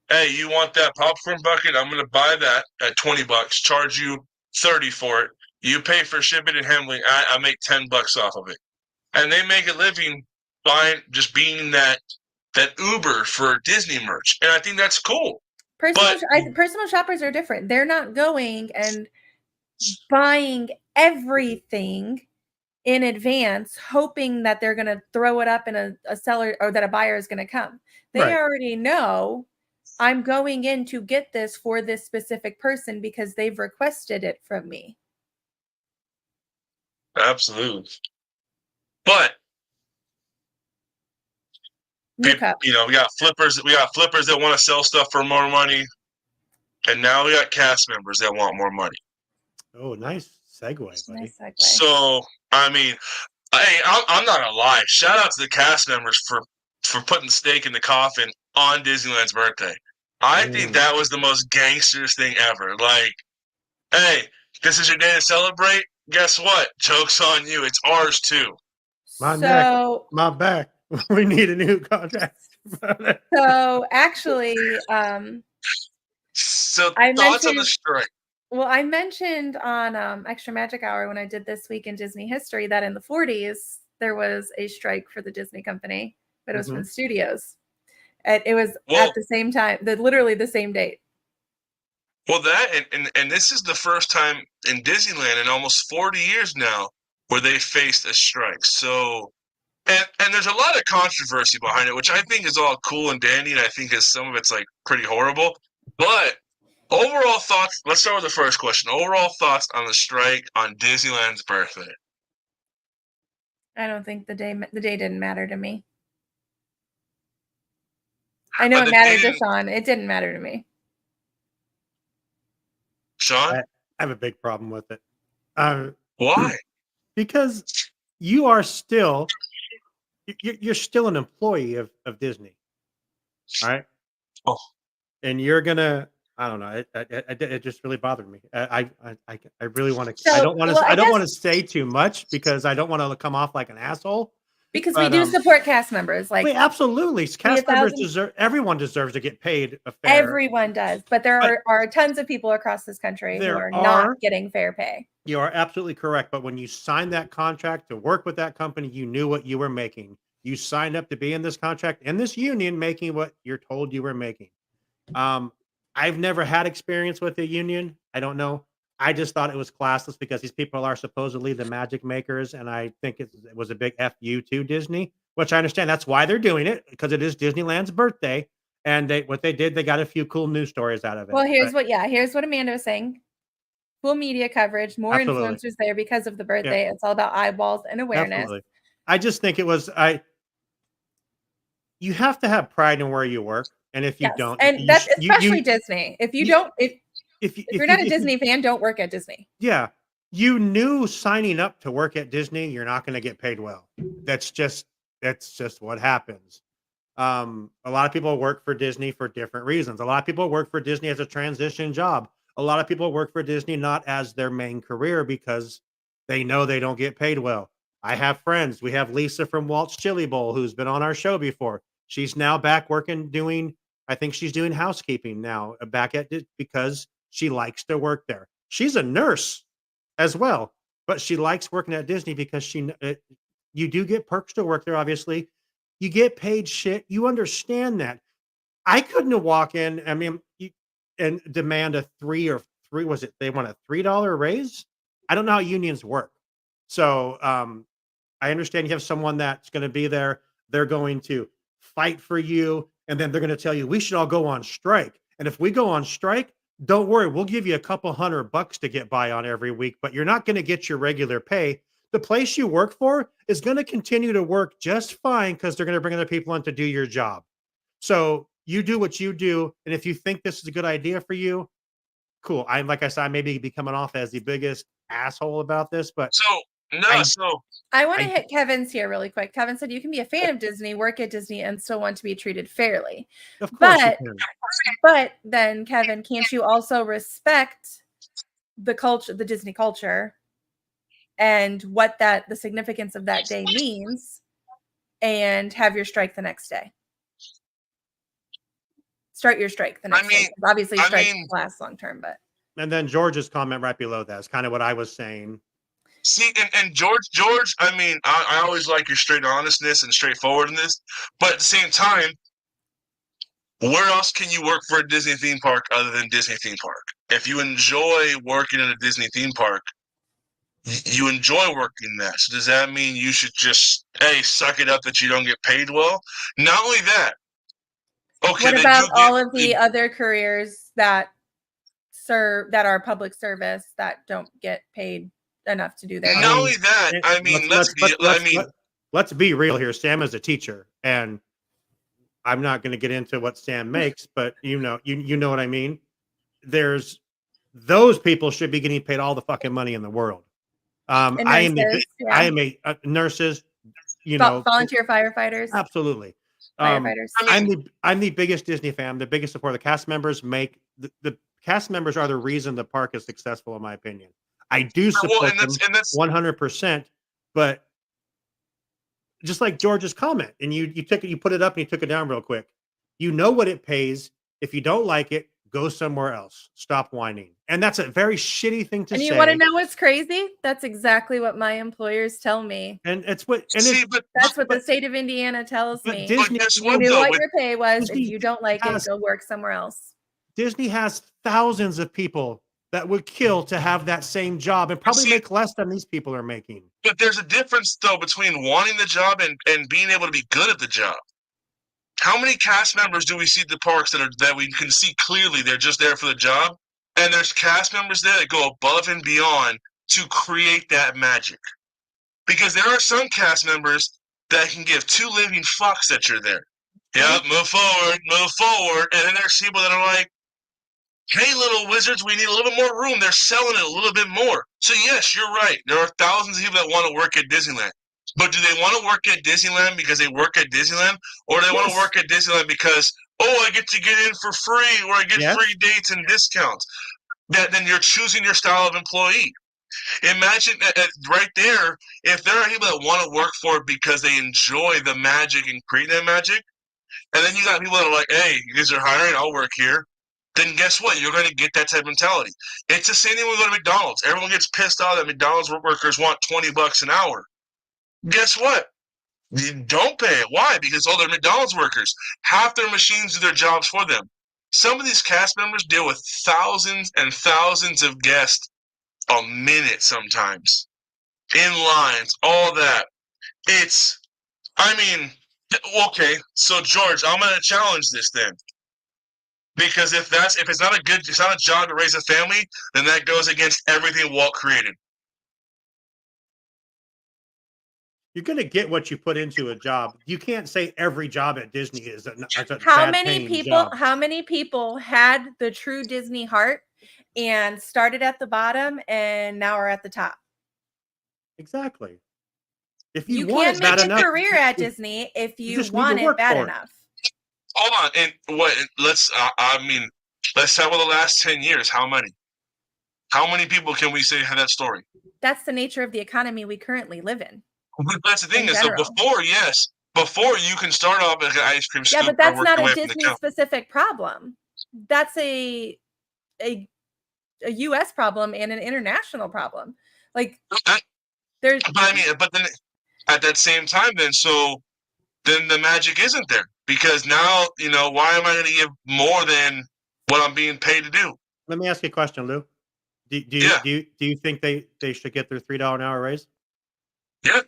Speaker 3: hey, you want that popcorn bucket? I'm going to buy that at $20, charge you 30 for it. You pay for shipping and handling. I make $10 off of it. And they make a living by just being that Uber for Disney merch. And I think that's cool.
Speaker 1: Personal shoppers are different. They're not going and buying everything in advance, hoping that they're going to throw it up in a seller, or that a buyer is going to come. They
Speaker 4: Right.
Speaker 1: already know, I'm going in to get this for this specific person because they've requested it from me.
Speaker 3: Absolutely. But
Speaker 1: New cup.
Speaker 3: we got flippers that want to sell stuff for more money. And now we got cast members that want more money.
Speaker 4: Oh, nice segue, buddy.
Speaker 1: Nice segue.
Speaker 3: So, I mean, hey, I'm not gonna lie. Shout out to the cast members for putting steak in the coffin on Disneyland's birthday. I think that was the most gangsters thing ever. Like, hey, this is your day to celebrate. Guess what? Joke's on you. It's ours too.
Speaker 4: My neck, my back. We need a new contract.
Speaker 1: So actually,
Speaker 3: So
Speaker 1: I
Speaker 3: thoughts on the
Speaker 1: mentioned-
Speaker 3: strike?
Speaker 1: well, I mentioned on Extra Magic Hour when I did This Week in Disney History that in the 40s there was a strike for the Disney company, but it was from the studios. And it was at the same time, literally the same date.
Speaker 3: Well, that and this is the first time in Disneyland in almost 40 years now where they faced a strike. So, and there's a lot of controversy behind it, which I think is all cool and dandy, and I think some of it's like pretty horrible. But overall thoughts. Let's start with the first question. Overall thoughts on the strike on Disneyland's birthday.
Speaker 1: I don't think the day didn't matter to me. I know it mattered to Sean. It didn't matter to me.
Speaker 3: Sean?
Speaker 4: I have a big problem with it.
Speaker 3: Why?
Speaker 4: Because you are still you're still an employee of Disney. All right.
Speaker 3: Oh.
Speaker 4: And you're gonna, I don't know. It just really bothered me. I really want to.
Speaker 1: So,
Speaker 4: I don't want to.
Speaker 1: well, I
Speaker 4: I don't
Speaker 1: guess-
Speaker 4: want to say too much because I don't want to come off like an asshole.
Speaker 1: Because
Speaker 4: But,
Speaker 1: we do support cast members. Like
Speaker 4: Wait, absolutely, cast members
Speaker 1: 1,000
Speaker 4: deserve. Everyone deserves to get paid a fair.
Speaker 1: everyone does, but there are tons of people across this country who
Speaker 4: There
Speaker 1: are
Speaker 4: are.
Speaker 1: not getting fair pay.
Speaker 4: You are absolutely correct. But when you signed that contract to work with that company, you knew what you were making. You signed up to be in this contract in this union, making what you're told you were making. I've never had experience with a union. I don't know. I just thought it was classless because these people are supposedly the magic makers, and I think it was a big FU to Disney, which I understand. That's why they're doing it, because it is Disneyland's birthday, and they got a few cool news stories out of it.
Speaker 1: Well, here's what Amanda was saying. Full media coverage, more
Speaker 4: Absolutely.
Speaker 1: influencers there because of the birthday. It's all about eyeballs and awareness.
Speaker 4: Absolutely. I just think it was you have to have pride in where you work, and if you
Speaker 1: Yes.
Speaker 4: don't,
Speaker 1: And
Speaker 4: you
Speaker 1: that's
Speaker 4: sh- you-
Speaker 1: especially
Speaker 4: you-
Speaker 1: Disney. If you
Speaker 4: you-
Speaker 1: don't,
Speaker 4: if
Speaker 1: you're not a
Speaker 4: if you-
Speaker 1: Disney fan, don't work at Disney.
Speaker 4: Yeah. You knew signing up to work at Disney, you're not going to get paid well. That's just what happens. A lot of people work for Disney for different reasons. A lot of people work for Disney as a transition job. A lot of people work for Disney not as their main career because they know they don't get paid well. I have friends. We have Lisa from Walt's Chili Bowl who's been on our show before. She's now back working I think she's doing housekeeping now back at because she likes to work there. She's a nurse as well, but she likes working at Disney because you do get perks to work there. Obviously, you get paid shit. You understand that. I couldn't walk in. I mean, and demand a three. Was it they want a $3 raise? I don't know how unions work. So I understand you have someone that's going to be there. They're going to fight for you, and then they're going to tell you we should all go on strike. And if we go on strike, don't worry, we'll give you a couple $100 to get by on every week, but you're not going to get your regular pay. The place you work for is going to continue to work just fine because they're going to bring other people in to do your job. So you do what you do, and if you think this is a good idea for you, cool. Like I said, I may be coming off as the biggest asshole about this, but
Speaker 3: So No,
Speaker 4: I-
Speaker 3: so
Speaker 1: I want to
Speaker 4: I-
Speaker 1: hit Kevin's here really quick. Kevin said you can be a fan of Disney, work at Disney, and still want to be treated fairly.
Speaker 4: Of course
Speaker 1: But
Speaker 4: you can.
Speaker 1: but then, Kevin, can't you also respect the culture, the Disney culture, and what the significance of that day means, and have your strike the next day? Start your strike the next day.
Speaker 3: mean-
Speaker 1: 'Cause obviously,
Speaker 3: I
Speaker 1: strikes
Speaker 3: mean-
Speaker 1: last long term, but
Speaker 4: And then George's comment right below that is kind of what I was saying.
Speaker 3: see, and George, I mean, I always like your straight honestness and straightforwardness, but at the same time, where else can you work for a Disney theme park other than Disney theme park? If you enjoy working in a Disney theme park, you enjoy working that. So does that mean you should just, hey, suck it up that you don't get paid well? Not only that. Okay,
Speaker 1: what
Speaker 3: they
Speaker 1: about
Speaker 3: do get-
Speaker 1: all of the
Speaker 3: they-
Speaker 1: other careers that are public service that don't get paid enough to do their
Speaker 3: Not
Speaker 1: job?
Speaker 3: only that, I mean,
Speaker 4: let's be real here. Sam is a teacher, and I'm not going to get into what Sam makes, but you know what I mean. There's those people should be getting paid all the fucking money in the world.
Speaker 1: And
Speaker 4: I am
Speaker 1: nurses, yeah.
Speaker 4: I am a nurses. You know,
Speaker 1: volunteer firefighters,
Speaker 4: absolutely.
Speaker 1: firefighters.
Speaker 4: I'm the biggest Disney fan, the biggest supporter. The cast members make the cast members are the reason the park is successful, in my opinion. I do support them 100%, but just like George's comment, and you put it up and you took it down real quick. You know what it pays. If you don't like it, go somewhere else. Stop whining. And that's a very shitty thing to
Speaker 1: And
Speaker 4: say.
Speaker 1: you want to know what's crazy? That's exactly what my employers tell me.
Speaker 4: And it's what and
Speaker 3: See,
Speaker 4: it's,
Speaker 1: That's what the state of Indiana tells
Speaker 4: but
Speaker 1: me.
Speaker 4: Disney,
Speaker 3: guess
Speaker 1: You
Speaker 3: what,
Speaker 1: knew
Speaker 3: though?
Speaker 1: what
Speaker 3: With-
Speaker 1: your pay was.
Speaker 4: Disney
Speaker 1: If you don't like it,
Speaker 4: has-
Speaker 1: go work somewhere else.
Speaker 4: Disney has thousands of people that would kill to have that same job and probably
Speaker 3: See-
Speaker 4: make less than these people are making.
Speaker 3: But there's a difference, though, between wanting the job and being able to be good at the job. How many cast members do we see at the parks that we can see clearly they're just there for the job? And there's cast members there that go above and beyond to create that magic. Because there are some cast members that can give two living fucks that you're there. Yeah, move forward. And then there's people that are like, hey, little wizards, we need a little bit more room. They're selling it a little bit more. So, yes, you're right. There are thousands of people that want to work at Disneyland. But do they want to work at Disneyland because they work at Disneyland? Or do they want to
Speaker 4: Yes.
Speaker 3: work at Disneyland because, oh, I get to get in for free or I get
Speaker 4: Yes.
Speaker 3: free dates and discounts? Then you're choosing your style of employee. Imagine right there, if there are people that want to work for it because they enjoy the magic and creating that magic, and then you got people that are like, hey, you guys are hiring, I'll work here. Then guess what? You're going to get that type of mentality. It's the same thing when we go to McDonald's. Everyone gets pissed off that McDonald's workers want $20 an hour. Guess what? You don't pay it. Why? Because they're McDonald's workers. Half their machines do their jobs for them. Some of these cast members deal with thousands and thousands of guests a minute sometimes. In lines, all that. Okay, so George, I'm going to challenge this then. Because if it's not a job to raise a family, then that goes against everything Walt created.
Speaker 4: You're going to get what you put into a job. You can't say every job at Disney is a
Speaker 1: How
Speaker 4: bad
Speaker 1: many
Speaker 4: paying
Speaker 1: people?
Speaker 4: job.
Speaker 1: How many people had the true Disney heart and started at the bottom and now are at the top?
Speaker 4: Exactly. If
Speaker 1: You
Speaker 4: want
Speaker 1: can
Speaker 4: it bad
Speaker 1: make a
Speaker 4: enough,
Speaker 1: career at Disney if you
Speaker 4: just need to
Speaker 1: want it
Speaker 4: work
Speaker 1: bad
Speaker 4: for it.
Speaker 1: enough.
Speaker 3: Hold on, and what? Let's talk about the last 10 years. How many? How many people can we say had that story?
Speaker 1: That's the nature of the economy we currently live in.
Speaker 3: That's the thing
Speaker 1: In
Speaker 3: is, so
Speaker 1: general.
Speaker 3: before you can start off as an ice cream
Speaker 1: Yeah,
Speaker 3: scooper
Speaker 1: but that's
Speaker 3: and work
Speaker 1: not
Speaker 3: your way
Speaker 1: a
Speaker 3: up in the
Speaker 1: Disney
Speaker 3: counter.
Speaker 1: specific problem. That's a US problem and an international problem. Like there's
Speaker 3: But then at that same time, then the magic isn't there because now why am I going to give more than what I'm being paid to do?
Speaker 4: let me ask you a question, Lou. Do
Speaker 3: Yeah.
Speaker 4: you think they should get their $3 an hour raise?
Speaker 3: Yeah.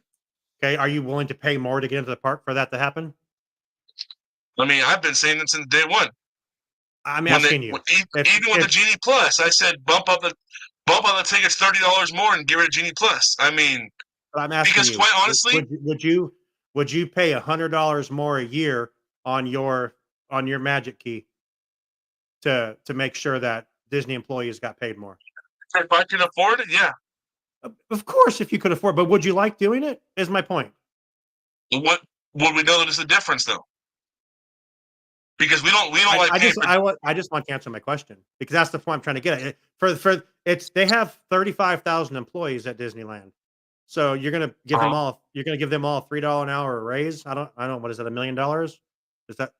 Speaker 4: Okay. Are you willing to pay more to get into the park for that to happen?
Speaker 3: I mean, I've been saying it since day one.
Speaker 4: I'm
Speaker 3: When
Speaker 4: asking you.
Speaker 3: even with the Genie Plus, I said bump up the tickets $30 more and give it a Genie Plus. I mean,
Speaker 4: But I'm asking
Speaker 3: because
Speaker 4: you,
Speaker 3: quite honestly,
Speaker 4: would you pay $100 more a year on your Magic Key to make sure that Disney employees got paid more?
Speaker 3: if I can afford it, yeah.
Speaker 4: Of course, if you could afford, but would you like doing it? Is my point.
Speaker 3: What would we know that it's a difference though? Because we don't like paying for.
Speaker 4: I just want to answer my question because that's the point I'm trying to get at. For it's they have 35,000 employees at Disneyland, so you're gonna give them all $3 an hour raise. I don't know, what is that, $1 million? Is that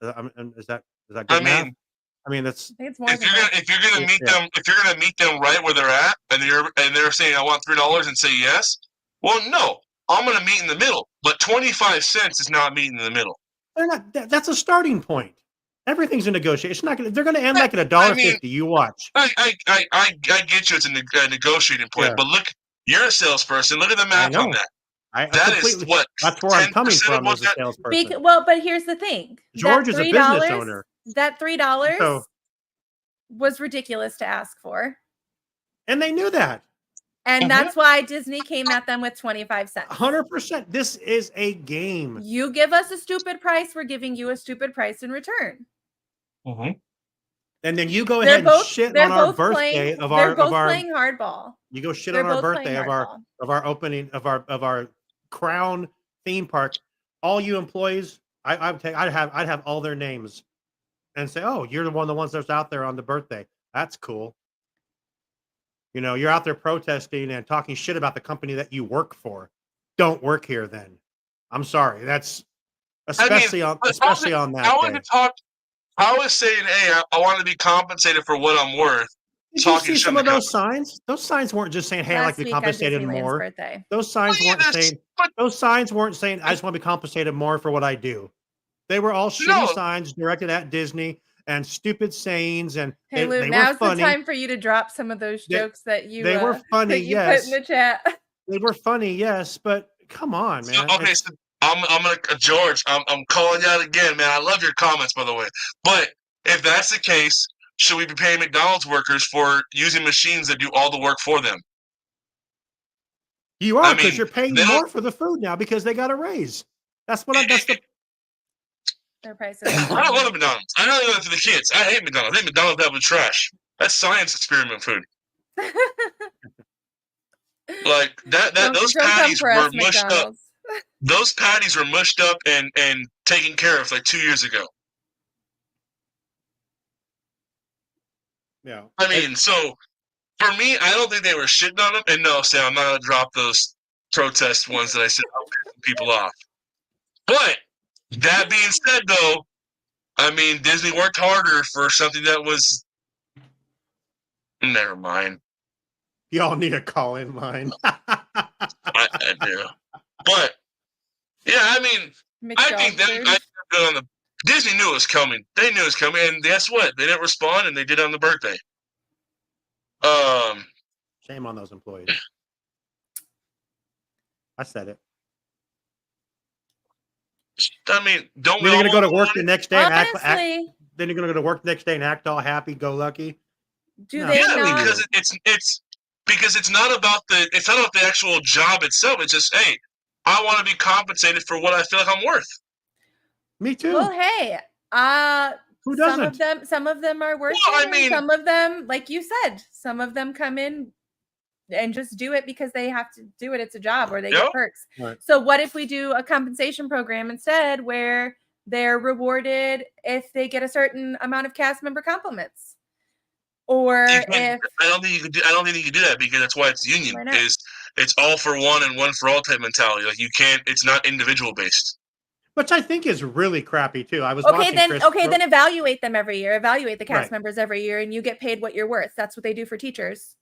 Speaker 4: good
Speaker 3: I
Speaker 4: math?
Speaker 3: mean,
Speaker 4: I mean that's
Speaker 1: I think it's more
Speaker 3: if
Speaker 1: than
Speaker 3: you're
Speaker 1: that.
Speaker 3: gonna meet them right where they're at, and they're saying I want $3 and say yes, well, no, I'm gonna meet in the middle. But 25 cents is not meeting in the middle.
Speaker 4: they're not. That's a starting point. Everything's a negotiation. It's not gonna. They're gonna end like at
Speaker 3: I mean,
Speaker 4: $1.50. You watch.
Speaker 3: I get you. It's a negotiating point,
Speaker 4: Yeah.
Speaker 3: but look, you're a salesperson. Look at the math on
Speaker 4: know.
Speaker 3: that.
Speaker 4: I
Speaker 3: That is
Speaker 4: completely.
Speaker 3: what.
Speaker 4: That's where I'm coming
Speaker 3: 10% of
Speaker 4: from
Speaker 3: what
Speaker 4: as a
Speaker 3: that-
Speaker 4: salesperson.
Speaker 1: Well, but here's the thing.
Speaker 4: George
Speaker 1: That
Speaker 4: is a business
Speaker 1: $3
Speaker 4: owner.
Speaker 1: That $3
Speaker 4: So-
Speaker 1: was ridiculous to ask for.
Speaker 4: And they knew that.
Speaker 1: And
Speaker 3: Mhm.
Speaker 1: that's why Disney came at them with 25 cents.
Speaker 4: 100%. This is a game.
Speaker 1: You give us a stupid price, we're giving you a stupid price in return.
Speaker 3: Mhm.
Speaker 4: And then you go
Speaker 1: They're
Speaker 4: ahead
Speaker 1: both
Speaker 4: and shit
Speaker 1: they're
Speaker 4: on our
Speaker 1: both
Speaker 4: birthday
Speaker 1: playing,
Speaker 4: of
Speaker 1: they're both
Speaker 4: our
Speaker 1: playing hardball.
Speaker 4: you go shit
Speaker 1: They're
Speaker 4: on our
Speaker 1: both playing
Speaker 4: birthday
Speaker 1: hardball.
Speaker 4: of our opening of our crown theme park. All you employees, I'd have all their names and say, "Oh, you're the ones that's out there on the birthday. That's cool." You know, you're out there protesting and talking shit about the company that you work for. Don't work here then. I'm sorry. That's especially on
Speaker 3: but
Speaker 4: that
Speaker 3: How
Speaker 4: day.
Speaker 3: is it talk? How is saying, "Hey, I want to be compensated for what I'm worth"?
Speaker 4: Did you
Speaker 3: talking
Speaker 4: see
Speaker 3: shit
Speaker 4: some
Speaker 3: on
Speaker 4: of
Speaker 3: the
Speaker 4: those signs? Those signs weren't just saying, "Hey, I'd like
Speaker 1: Last
Speaker 4: to be
Speaker 1: week on
Speaker 4: compensated
Speaker 1: Disneyland's
Speaker 4: more."
Speaker 1: birthday.
Speaker 4: Those signs
Speaker 3: Well, yeah,
Speaker 4: weren't saying.
Speaker 3: but
Speaker 4: Those signs weren't saying, "I just want to be compensated more for what I do." They were all shitty
Speaker 3: No.
Speaker 4: signs directed at Disney and stupid sayings, and
Speaker 1: Hey, Lou,
Speaker 4: they were
Speaker 1: now's the
Speaker 4: funny.
Speaker 1: time for you to drop some of those
Speaker 4: They-
Speaker 1: jokes that you
Speaker 4: they were funny,
Speaker 1: that you
Speaker 4: yes.
Speaker 1: put in the chat.
Speaker 4: They were funny, yes, but come on, man.
Speaker 3: okay, so I'm gonna George. I'm calling you out again, man. I love your comments, by the way. But if that's the case, should we be paying McDonald's workers for using machines that do all the work for them?
Speaker 4: You are
Speaker 3: I
Speaker 4: because
Speaker 3: mean,
Speaker 4: you're paying
Speaker 3: they don't-
Speaker 4: more for the food now because they got a raise. That's what. That's the.
Speaker 1: Their prices.
Speaker 3: I don't love McDonald's. I don't love it for the kids. I hate McDonald's. I think McDonald's that with trash. That's science experiment food. Like that. Those
Speaker 1: Don't come
Speaker 3: patties
Speaker 1: for
Speaker 3: were
Speaker 1: us,
Speaker 3: mushed up.
Speaker 1: McDonald's.
Speaker 3: Those patties were mushed up and taken care of like 2 years ago.
Speaker 4: Yeah.
Speaker 3: I mean, so for me, I don't think they were shitting on them. And no, Sam, I'm not gonna drop those protest ones that I said I'm pissing people off. But that being said, though, I mean, Disney worked harder for something that was. Never mind.
Speaker 4: Y'all need a call in line.
Speaker 3: I do. But yeah, I mean, I think
Speaker 1: McDog
Speaker 3: them
Speaker 1: food.
Speaker 3: guys were good on the Disney knew it was coming. They knew it was coming, and guess what? They didn't respond, and they did it on the birthday.
Speaker 4: Shame on those employees. I said it.
Speaker 3: I mean, don't we
Speaker 4: Then you're
Speaker 3: all
Speaker 4: gonna go to
Speaker 3: want
Speaker 4: work the
Speaker 3: money?
Speaker 4: next day and act.
Speaker 1: Honestly,
Speaker 4: Then you're gonna go to work the next day and act all happy go lucky.
Speaker 1: do
Speaker 4: No.
Speaker 1: they
Speaker 3: Yeah,
Speaker 1: not?
Speaker 3: because it's because it's not about the actual job itself. It's just, hey, I want to be compensated for what I feel like I'm worth.
Speaker 4: Me too.
Speaker 1: Well, hey,
Speaker 4: Who
Speaker 1: some
Speaker 4: doesn't?
Speaker 1: of them are worth
Speaker 3: Well, I
Speaker 1: it, and
Speaker 3: mean-
Speaker 1: some of them, like you said, some of them come in and just do it because they have to do it. It's a job, or they
Speaker 3: Yep.
Speaker 1: get perks.
Speaker 4: Right.
Speaker 1: So what if we do a compensation program instead, where they're rewarded if they get a certain amount of cast member compliments, or
Speaker 3: You can't-
Speaker 1: if
Speaker 3: I don't think you can do that because that's why it's union.
Speaker 1: Why not?
Speaker 3: It's all for one and one for all type mentality. Like you can't. It's not individual based.
Speaker 4: Which I think is really crappy too. I was
Speaker 1: okay,
Speaker 4: watching
Speaker 1: then
Speaker 4: Chris
Speaker 1: okay, then evaluate them every year. Evaluate the cast
Speaker 4: Right.
Speaker 1: members every year, and you get paid what you're worth. That's what they do for teachers.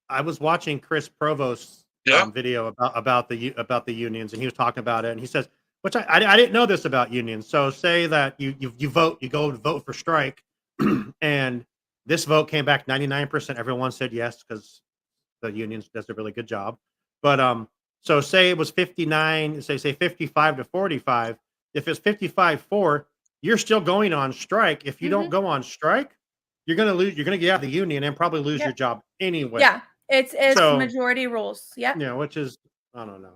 Speaker 4: I was watching Chris Provost's
Speaker 3: Yeah.
Speaker 4: video about the unions, and he was talking about it, and he says, which I didn't know this about unions. So say that you vote, you go to vote for strike, and this vote came back 99%. Everyone said yes because the unions does a really good job. But so say it was 59, say 55 to 45. If it's 55-4, you're still going on strike. If you don't go on strike, you're gonna lose. You're gonna get out of the union and probably lose
Speaker 1: Yep.
Speaker 4: your job anyway.
Speaker 1: Yeah, it's
Speaker 4: So-
Speaker 1: majority rules. Yeah.
Speaker 4: Yeah, which is I don't know.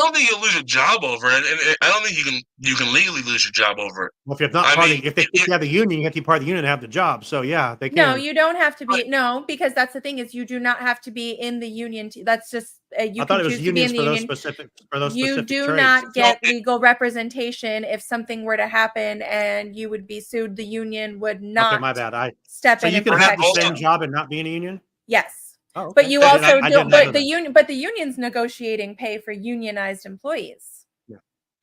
Speaker 3: don't think you'll lose your job over it, and I don't think you can legally lose your job over it.
Speaker 4: Well, if you're not
Speaker 3: I
Speaker 4: part
Speaker 3: mean,
Speaker 4: of, if you have the union, you have to be part of the union to have the job. So yeah, they can.
Speaker 1: No, you don't have to be. No, because that's the thing is you do not have to be in the union. That's just you
Speaker 4: I
Speaker 1: can
Speaker 4: thought it was
Speaker 1: choose to be in
Speaker 4: unions
Speaker 1: the
Speaker 4: for those
Speaker 1: union.
Speaker 4: specific for those
Speaker 1: You
Speaker 4: specific
Speaker 1: do
Speaker 4: trades.
Speaker 1: not get
Speaker 3: No,
Speaker 1: legal representation if something were to happen and you would be sued. The union would
Speaker 4: Okay,
Speaker 1: not
Speaker 4: my bad.
Speaker 1: step
Speaker 4: So
Speaker 1: in
Speaker 4: you
Speaker 1: and
Speaker 4: can have
Speaker 1: protect
Speaker 4: the
Speaker 3: also-
Speaker 4: same
Speaker 1: you.
Speaker 4: job and not be in a union.
Speaker 1: Yes.
Speaker 4: Oh,
Speaker 1: But
Speaker 4: okay.
Speaker 1: you
Speaker 4: I
Speaker 1: also
Speaker 4: did not
Speaker 1: don't.
Speaker 4: know
Speaker 1: But the union. But the union's negotiating pay for unionized employees.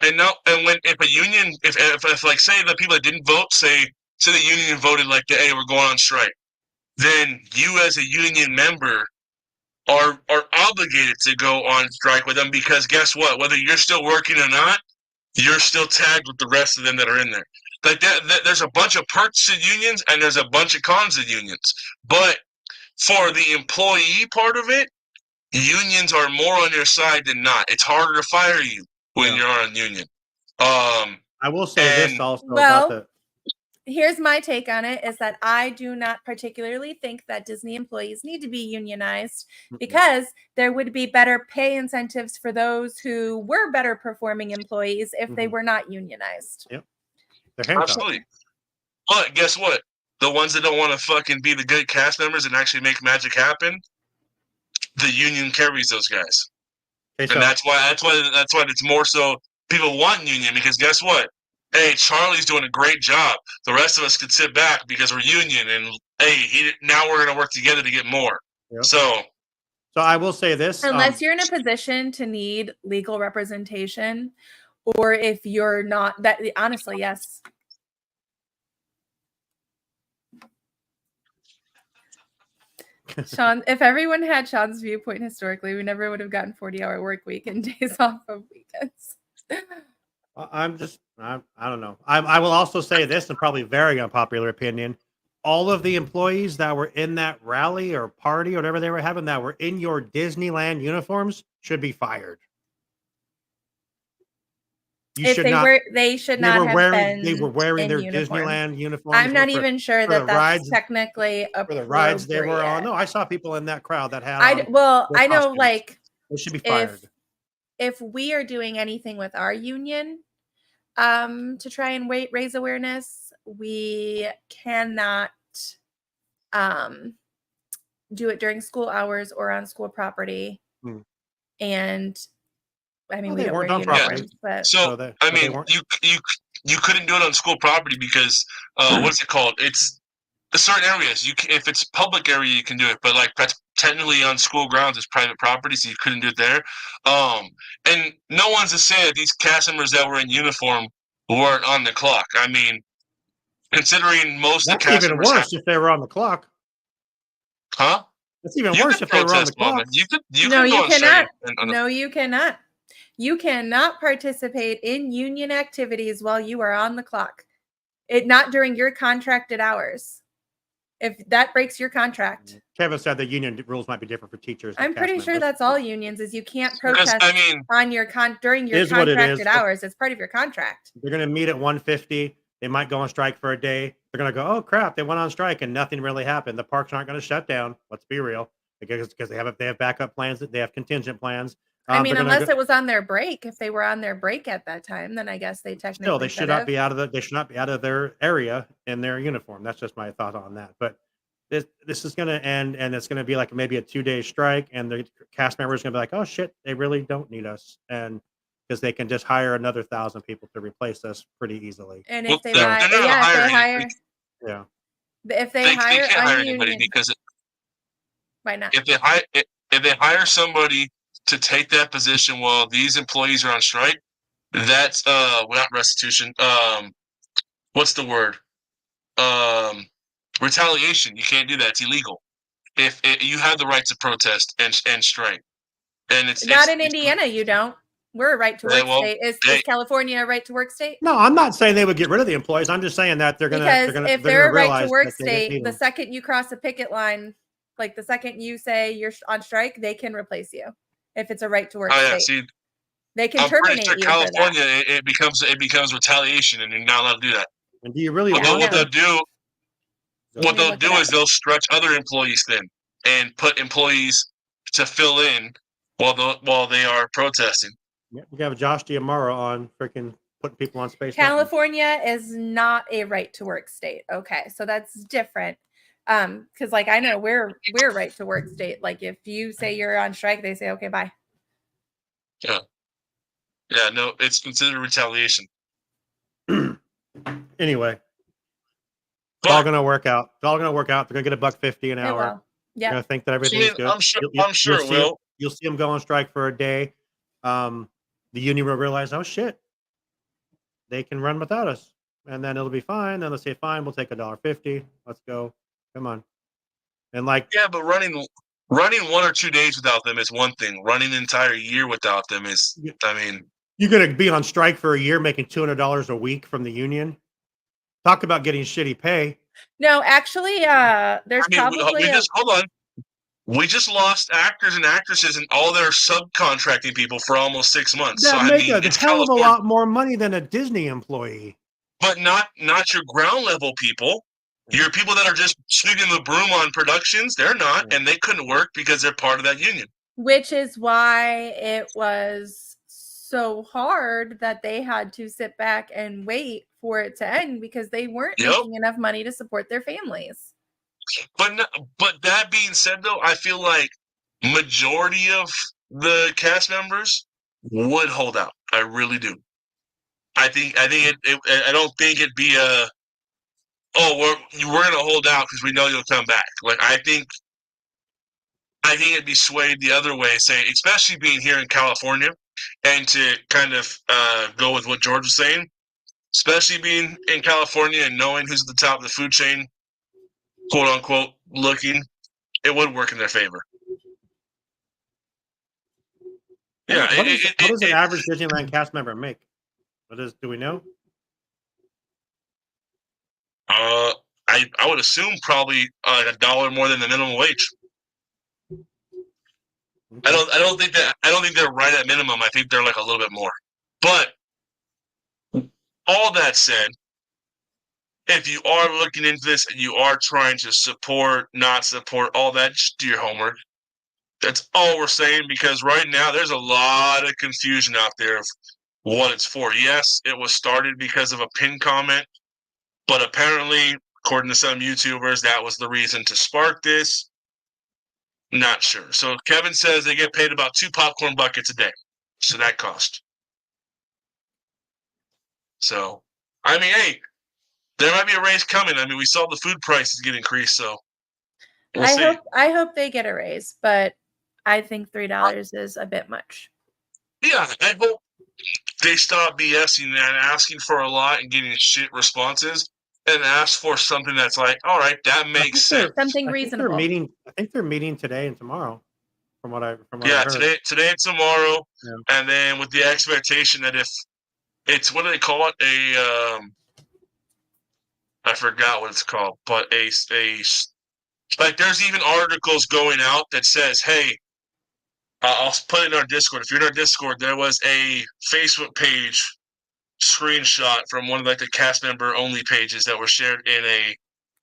Speaker 3: And no, and when if a union, if like say the people that didn't vote, say the union voted like, hey, we're going on strike, then you as a union member are obligated to go on strike with them because guess what? Whether you're still working or not, you're still tagged with the rest of them that are in there. Like that there's a bunch of perks to unions and there's a bunch of cons to unions. But for the employee part of it, unions are more on your side than not. It's harder to fire you when you're on union.
Speaker 4: I will say this
Speaker 3: and-
Speaker 4: also
Speaker 1: Well,
Speaker 4: about
Speaker 1: Here's my take on it is that I do not particularly think that Disney employees need to be unionized because there would be better pay incentives for those who were better performing employees if they were not unionized.
Speaker 4: They're handcuffed.
Speaker 3: Absolutely. But guess what? The ones that don't want to fucking be the good cast members and actually make magic happen, the union carries those guys.
Speaker 4: Okay,
Speaker 3: And that's why it's more so people want union because guess what? Hey, Charlie's doing a great job. The rest of us could sit back because we're union, and hey, now we're gonna work together to get more.
Speaker 4: Yep.
Speaker 3: So
Speaker 4: I will say this:
Speaker 1: Unless you're in a position to need legal representation, or if you're not, that honestly, yes. Sean, if everyone had Sean's viewpoint historically, we never would have gotten 40-hour work week and days off of weekends.
Speaker 4: I don't know. I will also say this, and probably very unpopular opinion. All of the employees that were in that rally or party or whatever they were having that were in your Disneyland uniforms should be fired.
Speaker 1: They should not have been.
Speaker 4: They were wearing their
Speaker 1: uniform.
Speaker 4: Disneyland uniforms.
Speaker 1: I'm not even sure that that's technically
Speaker 4: for the rides they were on. No, I saw people in that crowd that had.
Speaker 1: I know,
Speaker 4: costumes.
Speaker 1: like
Speaker 4: They should be fired.
Speaker 1: If we are doing anything with our union, to try and raise awareness, we cannot, do it during school hours or on school property. And I mean, we don't wear uniforms, but
Speaker 3: I mean, you couldn't do it on school property because what's it called? It's certain areas. If it's public area, you can do it, but like technically on school grounds, it's private property, so you couldn't do it there. And no one's to say that these cast members that were in uniform weren't on the clock. I mean, considering most of the cast
Speaker 4: even
Speaker 3: members
Speaker 4: worse if they were on the clock.
Speaker 3: Huh?
Speaker 4: That's even worse if they were on the clock.
Speaker 1: No, you cannot. No, you cannot. You cannot participate in union activities while you are on the clock. Not during your contracted hours. If that breaks your contract.
Speaker 4: Kevin said the union rules might be different for teachers.
Speaker 1: I'm pretty sure that's all unions is you can't protest on your during your
Speaker 4: Is what it
Speaker 1: contracted
Speaker 4: is.
Speaker 1: hours. It's part of your contract.
Speaker 4: They're going to meet at 1:50. They might go on strike for a day. They're going to go, oh crap, they went on strike and nothing really happened. The parks aren't going to shut down. Let's be real, because they have backup plans. They have contingent plans.
Speaker 1: I mean, unless it was on their break. If they were on their break at that time, then I guess they technically
Speaker 4: still they should not be out of they should not be out of their area in their uniform. That's just my thought on that. But this is going to end, and it's going to be like maybe a 2-day strike, and the cast members are going to be like, oh shit, they really don't need us, and because they can just hire another 1,000 people to replace us pretty easily.
Speaker 1: And if they hire,
Speaker 4: yeah,
Speaker 1: if they
Speaker 3: can't hire anybody
Speaker 1: union,
Speaker 3: because
Speaker 1: why not?
Speaker 3: If they hire somebody to take that position while these employees are on strike, that's not restitution. What's the word? Retaliation. You can't do that. It's illegal. If you have the right to protest and strike, and it's
Speaker 1: not in Indiana, you don't. We're a right to work state. Is California a right to work state?
Speaker 4: No, I'm not saying they would get rid of the employees. I'm just saying that they're going to.
Speaker 1: If they're a right to work state, the second you cross a picket line, like the second you say you're on strike, they can replace you. If it's a right to work state,
Speaker 3: see,
Speaker 1: they can terminate you.
Speaker 3: California, it becomes retaliation, and you're not allowed to do that.
Speaker 4: And do you really
Speaker 3: want
Speaker 4: what
Speaker 3: they'll do? What they'll do is they'll stretch other employees thin and put employees to fill in while they are protesting.
Speaker 4: Yeah, we have Josh Diamaro on freaking putting people on Space Mountain.
Speaker 1: California is not a right to work state. Okay, so that's different. Because like I know we're right to work state. Like if you say you're on strike, they say okay, bye.
Speaker 3: Yeah. Yeah, no, it's considered retaliation.
Speaker 4: Anyway, it's all
Speaker 3: But
Speaker 4: gonna work out. It's all gonna work out. They're gonna get $1.50 an
Speaker 1: It
Speaker 4: hour.
Speaker 1: will.
Speaker 4: They're
Speaker 1: Yeah.
Speaker 4: gonna think that everything's good.
Speaker 3: I'm sure it will.
Speaker 4: You'll see them go on strike for a day. The union will realize, oh shit, they can run without us, and then it'll be fine. Then they'll say, fine, we'll take $1.50. Let's go. Come on. And like,
Speaker 3: Yeah, but running 1 or 2 days without them is one thing. Running an entire year without them is, I mean,
Speaker 4: you're gonna be on strike for a year, making $200 a week from the union. Talk about getting shitty pay.
Speaker 1: No, actually, there's probably
Speaker 3: hold on. We just lost actors and actresses and all their subcontracting people for almost 6 months.
Speaker 4: That
Speaker 3: So I
Speaker 4: make
Speaker 3: mean,
Speaker 4: a
Speaker 3: it's
Speaker 4: hell of a
Speaker 3: California,
Speaker 4: lot more money than a Disney employee.
Speaker 3: but not your ground level people. Your people that are just sweeping the broom on productions, they're not, and they couldn't work because they're part of that union.
Speaker 1: which is why it was so hard that they had to sit back and wait for it to end because they weren't
Speaker 3: Yep.
Speaker 1: making enough money to support their families.
Speaker 3: But that being said, though, I feel like majority of the cast members would hold out. I really do. I don't think it'd be a, oh, we're gonna hold out because we know you'll come back. Like I think it'd be swayed the other way, saying, especially being here in California, and to kind of go with what George was saying, especially being in California and knowing who's at the top of the food chain, quote unquote, looking, it would work in their favor. Yeah.
Speaker 4: What does an average Disneyland cast member make? Do we know?
Speaker 3: I would assume probably $1 more than the minimum wage.
Speaker 4: Okay.
Speaker 3: I don't think they're right at minimum. I think they're like a little bit more. But all that said, if you are looking into this and you are trying to support, not support, all that, just do your homework. That's all we're saying, because right now there's a lot of confusion out there of what it's for. Yes, it was started because of a pin comment, but apparently, according to some YouTubers, that was the reason to spark this. Not sure. So Kevin says they get paid about 2 popcorn buckets a day. So that cost. So, I mean, hey, there might be a raise coming. I mean, we saw the food prices get increased, so we'll see.
Speaker 1: I hope they get a raise, but I think $3 is a bit much.
Speaker 3: Yeah, I hope they stop BSing and asking for a lot and getting shit responses, and ask for something that's like, all right, that makes sense.
Speaker 1: Something reasonable.
Speaker 4: I think they're meeting today and tomorrow, from what I
Speaker 3: Yeah,
Speaker 4: heard.
Speaker 3: today and tomorrow,
Speaker 4: Yeah.
Speaker 3: and then with the expectation that if it's, what do they call it? I forgot what it's called, but like there's even articles going out that says, hey, I'll put it in our Discord. If you're in our Discord, there was a Facebook page screenshot from one of like the cast member only pages that were shared in a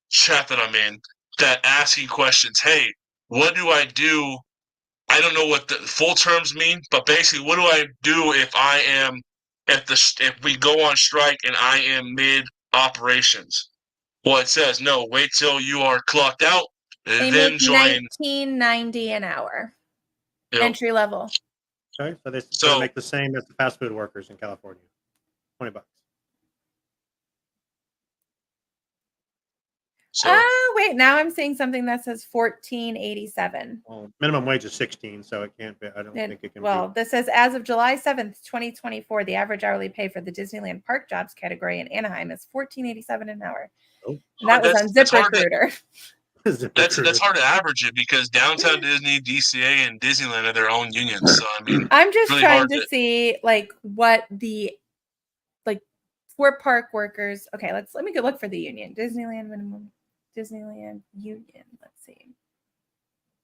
Speaker 3: chat that I'm in, that asking questions. Hey, what do I do? I don't know what the full terms mean, but basically, what do I do if we go on strike and I am mid operations? Well, it says no. Wait till you are clocked out,
Speaker 1: They
Speaker 3: then
Speaker 1: make
Speaker 3: join.
Speaker 1: $19.90 an hour,
Speaker 3: Yep.
Speaker 1: entry level.
Speaker 4: Okay, so they
Speaker 3: So-
Speaker 4: make the same as the fast food workers in California. $20.
Speaker 3: So
Speaker 1: Wait, now I'm seeing something that says $14.87.
Speaker 4: Well, minimum wage is 16, so it can't be. I don't think it can
Speaker 1: Well,
Speaker 4: be.
Speaker 1: this says as of July 7th, 2024, the average hourly pay for the Disneyland Park jobs category in Anaheim is $14.87 an hour.
Speaker 4: Oh.
Speaker 1: And that was on
Speaker 3: That's hard to-
Speaker 1: ZipRecruiter.
Speaker 3: that's hard to average it, because Downtown Disney, DCA, and Disneyland are their own unions. So I mean,
Speaker 1: I'm just
Speaker 3: really
Speaker 1: trying
Speaker 3: hard
Speaker 1: to
Speaker 3: to-
Speaker 1: see like what the for park workers. Okay, let me go look for the union. Disneyland minimum. Disneyland union. Let's see.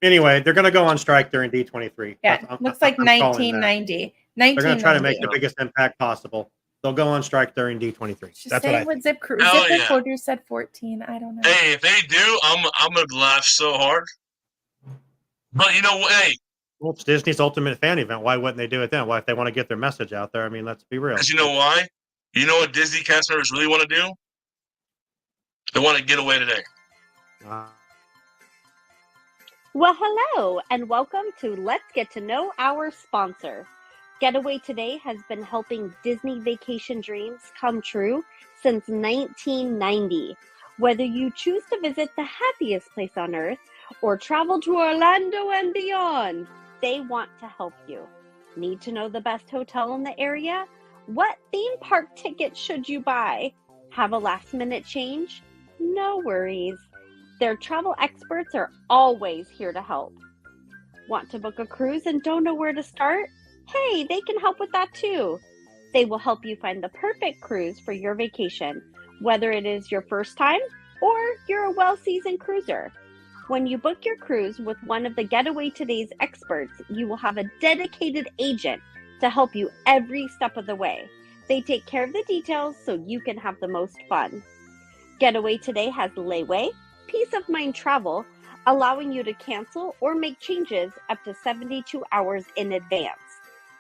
Speaker 4: Anyway, they're going to go on strike during D23.
Speaker 1: Yeah,
Speaker 4: That's-
Speaker 1: looks like
Speaker 4: I'm calling that.
Speaker 1: 1990.
Speaker 4: They're going to try to make the
Speaker 1: 1990.
Speaker 4: biggest impact possible. They'll go on strike during D23.
Speaker 1: Just
Speaker 4: That's what I
Speaker 1: saying what
Speaker 4: think.
Speaker 3: Hell yeah.
Speaker 1: ZipRecruiter said 14. I don't know.
Speaker 3: hey, if they do, I'm gonna laugh so hard. But you know what? Hey,
Speaker 4: Well, it's Disney's ultimate fan event. Why wouldn't they do it then? Why, if they want to get their message out there? I mean, let's be real.
Speaker 3: Because you know why? You know what Disney cast members really want to do? They want to get away today.
Speaker 4: Uh,
Speaker 6: Well, hello, and welcome to Let's Get to Know Our Sponsor. Getaway Today has been helping Disney vacation dreams come true since 1990. Whether you choose to visit the happiest place on earth or travel to Orlando and beyond, they want to help you. Need to know the best hotel in the area? What theme park ticket should you buy? Have a last-minute change? No worries. Their travel experts are always here to help. Want to book a cruise and don't know where to start? Hey, they can help with that too. They will help you find the perfect cruise for your vacation, whether it is your first time or you're a well-seasoned cruiser. When you book your cruise with one of the Getaway Today's experts, you will have a dedicated agent to help you every step of the way. They take care of the details so you can have the most fun. Getaway Today has layaway, peace of mind travel, allowing you to cancel or make changes up to 72 hours in advance.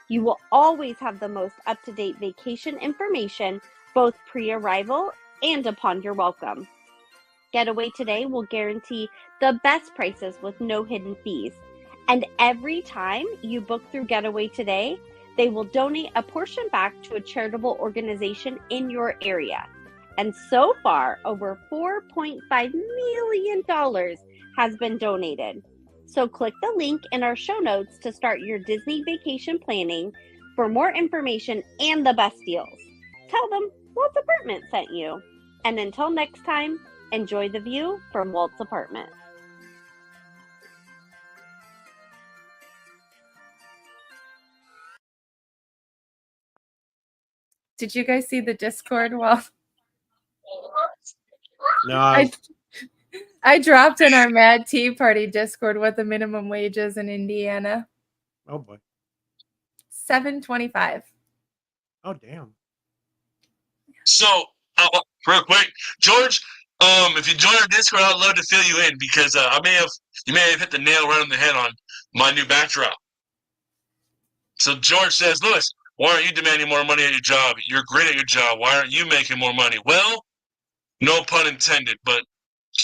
Speaker 6: You will always have the most up-to-date vacation information, both pre-arrival and upon your welcome. Getaway Today will guarantee the best prices with no hidden fees. And every time you book through Getaway Today, they will donate a portion back to a charitable organization in your area. And so far, over $4.5 million has been donated. So click the link in our show notes to start your Disney vacation planning for more information and the best deals. Tell them Walt's Apartment sent you. And until next time, enjoy the view from Walt's Apartment.
Speaker 1: Did you guys see the Discord? Well,
Speaker 4: no,
Speaker 1: I dropped in our Mad Tea Party Discord what the minimum wage is in Indiana.
Speaker 4: oh boy.
Speaker 1: $7.25.
Speaker 4: Oh damn.
Speaker 3: So, real quick, George, if you join our Discord, I'd love to fill you in because you may have hit the nail right on the head on my new backdrop. So George says, Lewis, why aren't you demanding more money at your job? You're great at your job. Why aren't you making more money? Well, no pun intended, but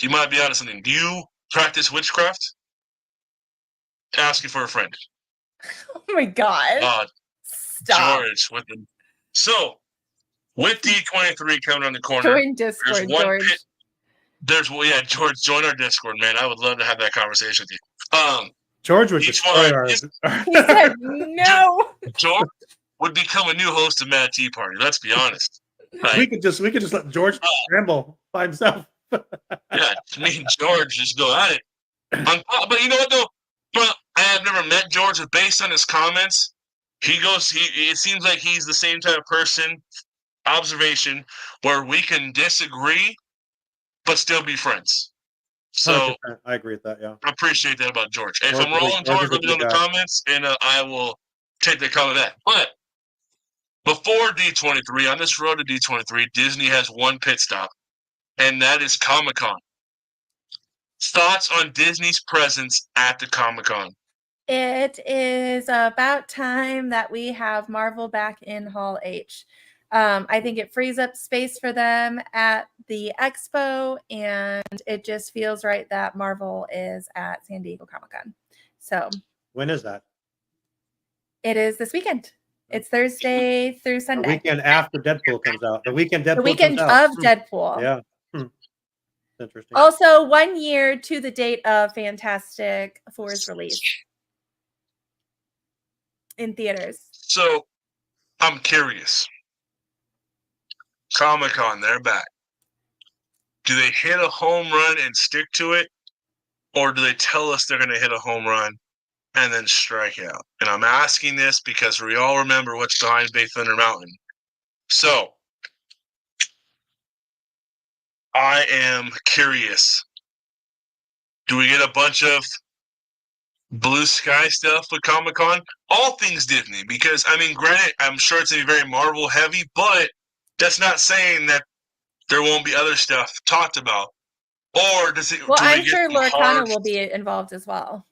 Speaker 3: you might be onto something. Do you practice witchcraft? Asking for a friend.
Speaker 1: Oh my God. Stop.
Speaker 3: George with the with D23 coming around the corner.
Speaker 1: Join Discord, George.
Speaker 3: George, join our Discord, man. I would love to have that conversation with you.
Speaker 4: George would destroy our.
Speaker 1: He said no.
Speaker 3: George would become a new host of Mad Tea Party. Let's be honest. Like,
Speaker 4: we could just let George ramble by himself.
Speaker 3: Yeah, me and George just go at it. But you know what though? I have never met George, but based on his comments, it seems like he's the same type of person, observation, where we can disagree, but still be friends. So
Speaker 4: 100%. I agree with that, yeah.
Speaker 3: I appreciate that about George. If
Speaker 4: George
Speaker 3: I'm wrong, George, let me know in the
Speaker 4: guy.
Speaker 3: comments, and I will take the comment of that. But before D23, on this road to D23, Disney has one pit stop, and that is Comic-Con. Thoughts on Disney's presence at the Comic-Con?
Speaker 1: It is about time that we have Marvel back in Hall H. I think it frees up space for them at the expo, and it just feels right that Marvel is at San Diego Comic-Con. So
Speaker 4: when is that?
Speaker 1: It is this weekend. It's Thursday through Sunday.
Speaker 4: The weekend after Deadpool comes out. The weekend Deadpool
Speaker 1: The weekend
Speaker 4: comes out.
Speaker 1: of Deadpool.
Speaker 4: Yeah. Interesting.
Speaker 1: Also, 1 year to the date of Fantastic Four's release in theaters.
Speaker 3: So, I'm curious. Comic-Con, they're back. Do they hit a home run and stick to it? Or do they tell us they're going to hit a home run and then strike out? And I'm asking this because we all remember what's behind Big Thunder Mountain. So, I am curious. Do we get a bunch of blue sky stuff with Comic-Con? All things Disney, because, I mean, granted, I'm sure it's going to be very Marvel heavy, but that's not saying that there won't be other stuff talked about. Or does it?
Speaker 1: Well,
Speaker 3: do we
Speaker 1: I'm
Speaker 3: get
Speaker 1: sure
Speaker 3: some
Speaker 1: Lorcana
Speaker 3: hard-
Speaker 1: will be involved as well.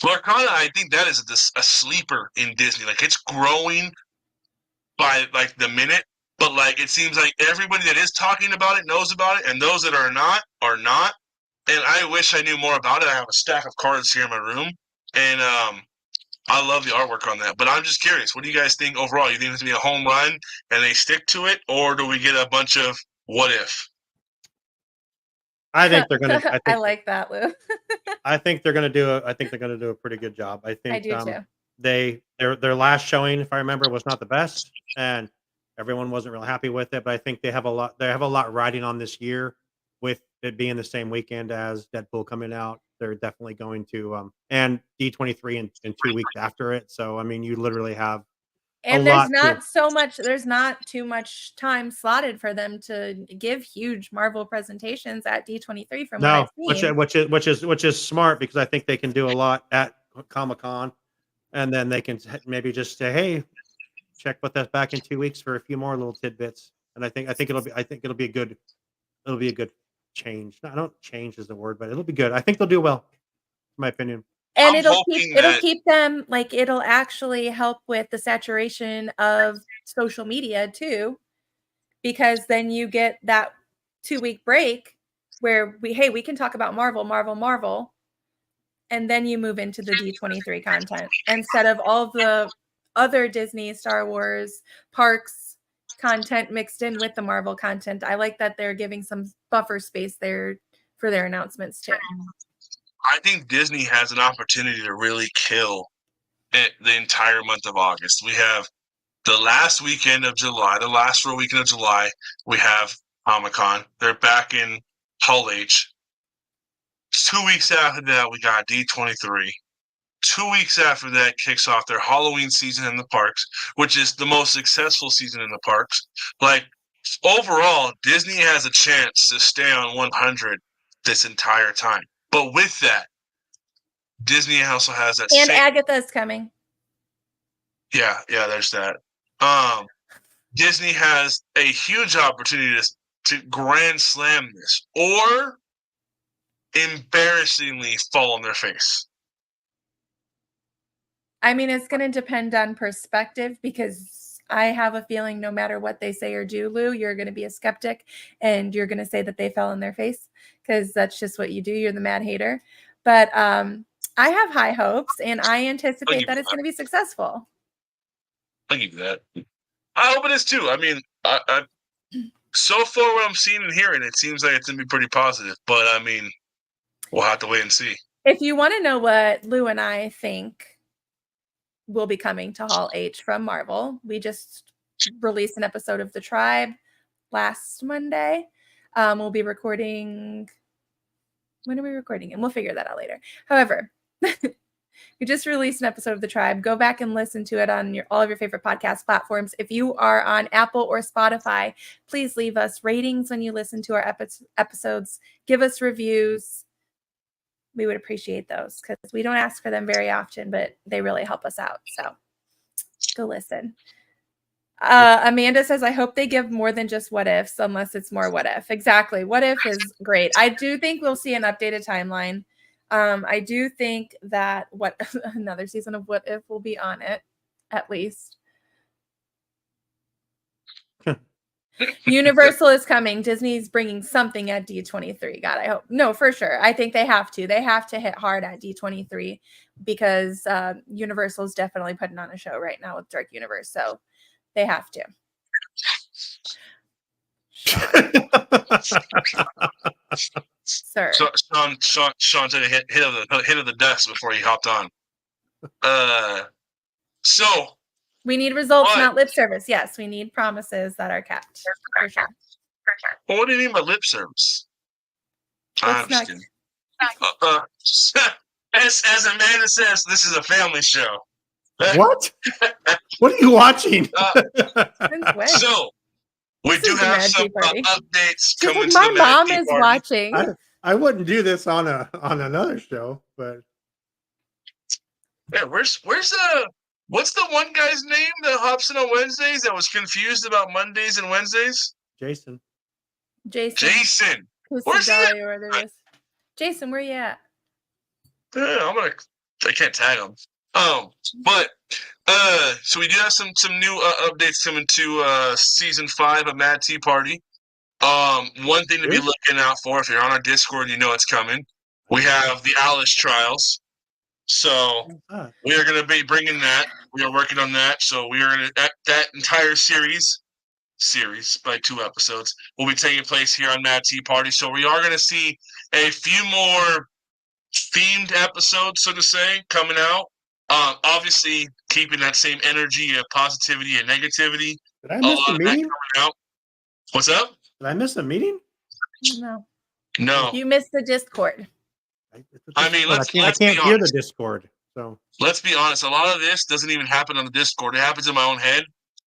Speaker 3: Lorcana, I think that is a sleeper in Disney. Like it's growing by like the minute, but like it seems like everybody that is talking about it knows about it, and those that are not are not. And I wish I knew more about it. I have a stack of cards here in my room, and I love the artwork on that. But I'm just curious, what do you guys think overall? You think it's gonna be a home run and they stick to it, or do we get a bunch of what if?
Speaker 4: I think they're gonna.
Speaker 1: I like that, Lou.
Speaker 4: I think they're gonna do. I think they're gonna do a pretty good job. I think
Speaker 1: I do too.
Speaker 4: their last showing, if I remember, was not the best, and everyone wasn't real happy with it. But I think they have a lot. They have a lot riding on this year, with it being the same weekend as Deadpool coming out. They're definitely going to and D23 in 2 weeks after it. So I mean, you literally have
Speaker 1: And
Speaker 4: lot
Speaker 1: there's not too much time slotted for them to give huge Marvel presentations at D23 from what
Speaker 4: no,
Speaker 1: I've seen.
Speaker 4: which is smart because I think they can do a lot at Comic-Con, and then they can maybe just say, hey, check with us back in 2 weeks for a few more little tidbits. And I think it'll be a good change. I don't change is the word, but it'll be good. I think they'll do well, in my opinion.
Speaker 1: And
Speaker 3: I'm
Speaker 1: it'll
Speaker 3: hoping
Speaker 1: keep them like it'll actually help with the saturation of social media too, because then you get that 2-week break where we can talk about Marvel, and then you move into the D23 content instead of all the other Disney, Star Wars, parks content mixed in with the Marvel content. I like that they're giving some buffer space there for their announcements too.
Speaker 3: I think Disney has an opportunity to really kill it the entire month of August. We have the last weekend of July, the last real weekend of July, we have Comic-Con. They're back in Hall H. 2 weeks after that, we got D23. 2 weeks after that kicks off their Halloween season in the parks, which is the most successful season in the parks. Like, overall, Disney has a chance to stay on 100 this entire time. But with that, Disney also has that
Speaker 1: And Agatha's coming.
Speaker 3: Yeah, there's that. Disney has a huge opportunity to grand slam this or embarrassingly fall on their face.
Speaker 1: I mean, it's going to depend on perspective because I have a feeling no matter what they say or do, Lou, you're going to be a skeptic and you're going to say that they fell on their face because that's just what you do. You're the mad hater. But I have high hopes and I anticipate that it's going to be successful.
Speaker 3: I'll give you that. I hope it is too. I mean, I so far what I'm seeing and hearing, it seems like it's going to be pretty positive. But I mean, we'll have to wait and see.
Speaker 1: If you want to know what Lou and I think will be coming to Hall H from Marvel, we just released an episode of The Tribe last Monday. We'll be recording. When are we recording? And we'll figure that out later. However, we just released an episode of The Tribe. Go back and listen to it on all of your favorite podcast platforms. If you are on Apple or Spotify, please leave us ratings when you listen to our episodes. Give us reviews. We would appreciate those because we don't ask for them very often, but they really help us out. So go listen. Amanda says, I hope they give more than just what ifs, unless it's more what if. Exactly. What if is great. I do think we'll see an updated timeline. I do think that another season of What If will be on it, at least. Universal is coming. Disney's bringing something at D23. God, I hope. No, for sure. I think they have to. They have to hit hard at D23 because Universal is definitely putting on a show right now with Dark Universe. So they have to. Sir.
Speaker 3: Sean took a hit of the desk before he hopped on. So
Speaker 1: we need results, not lip service. Yes, we need promises that are kept. For sure.
Speaker 3: Well, what do you mean by lip service? I'm just kidding. As Amanda says, this is a family show.
Speaker 4: What? What are you watching?
Speaker 3: So we do have some updates coming to
Speaker 1: my
Speaker 3: the
Speaker 1: mom
Speaker 3: Mad
Speaker 1: is
Speaker 3: Tea Party.
Speaker 1: watching.
Speaker 4: I wouldn't do this on another show, but
Speaker 3: yeah, what's the one guy's name that hops in on Wednesdays that was confused about Mondays and Wednesdays?
Speaker 4: Jason.
Speaker 3: Where's he at?
Speaker 1: Jason, where you at?
Speaker 3: Yeah, I'm gonna I can't tag them. But so we do have some new updates coming to season 5 of Mad Tea Party. One thing to be looking out for, if you're on our Discord, you know it's coming. We have the Alice trials. So we are going to be bringing that. We are working on that. So we are going to that entire series by 2 episodes will be taking place here on Mad Tea Party. So we are going to see a few more themed episodes, so to say, coming out. Obviously, keeping that same energy of positivity and negativity.
Speaker 4: Did I miss the meeting?
Speaker 3: Coming out. What's up?
Speaker 4: Did I miss a meeting?
Speaker 3: No.
Speaker 1: You missed the Discord.
Speaker 3: I mean,
Speaker 4: I
Speaker 3: let's
Speaker 4: can't
Speaker 3: be
Speaker 4: hear the
Speaker 3: honest.
Speaker 4: Discord. So
Speaker 3: Let's be honest. A lot of this doesn't even happen on the Discord. It happens in my own head.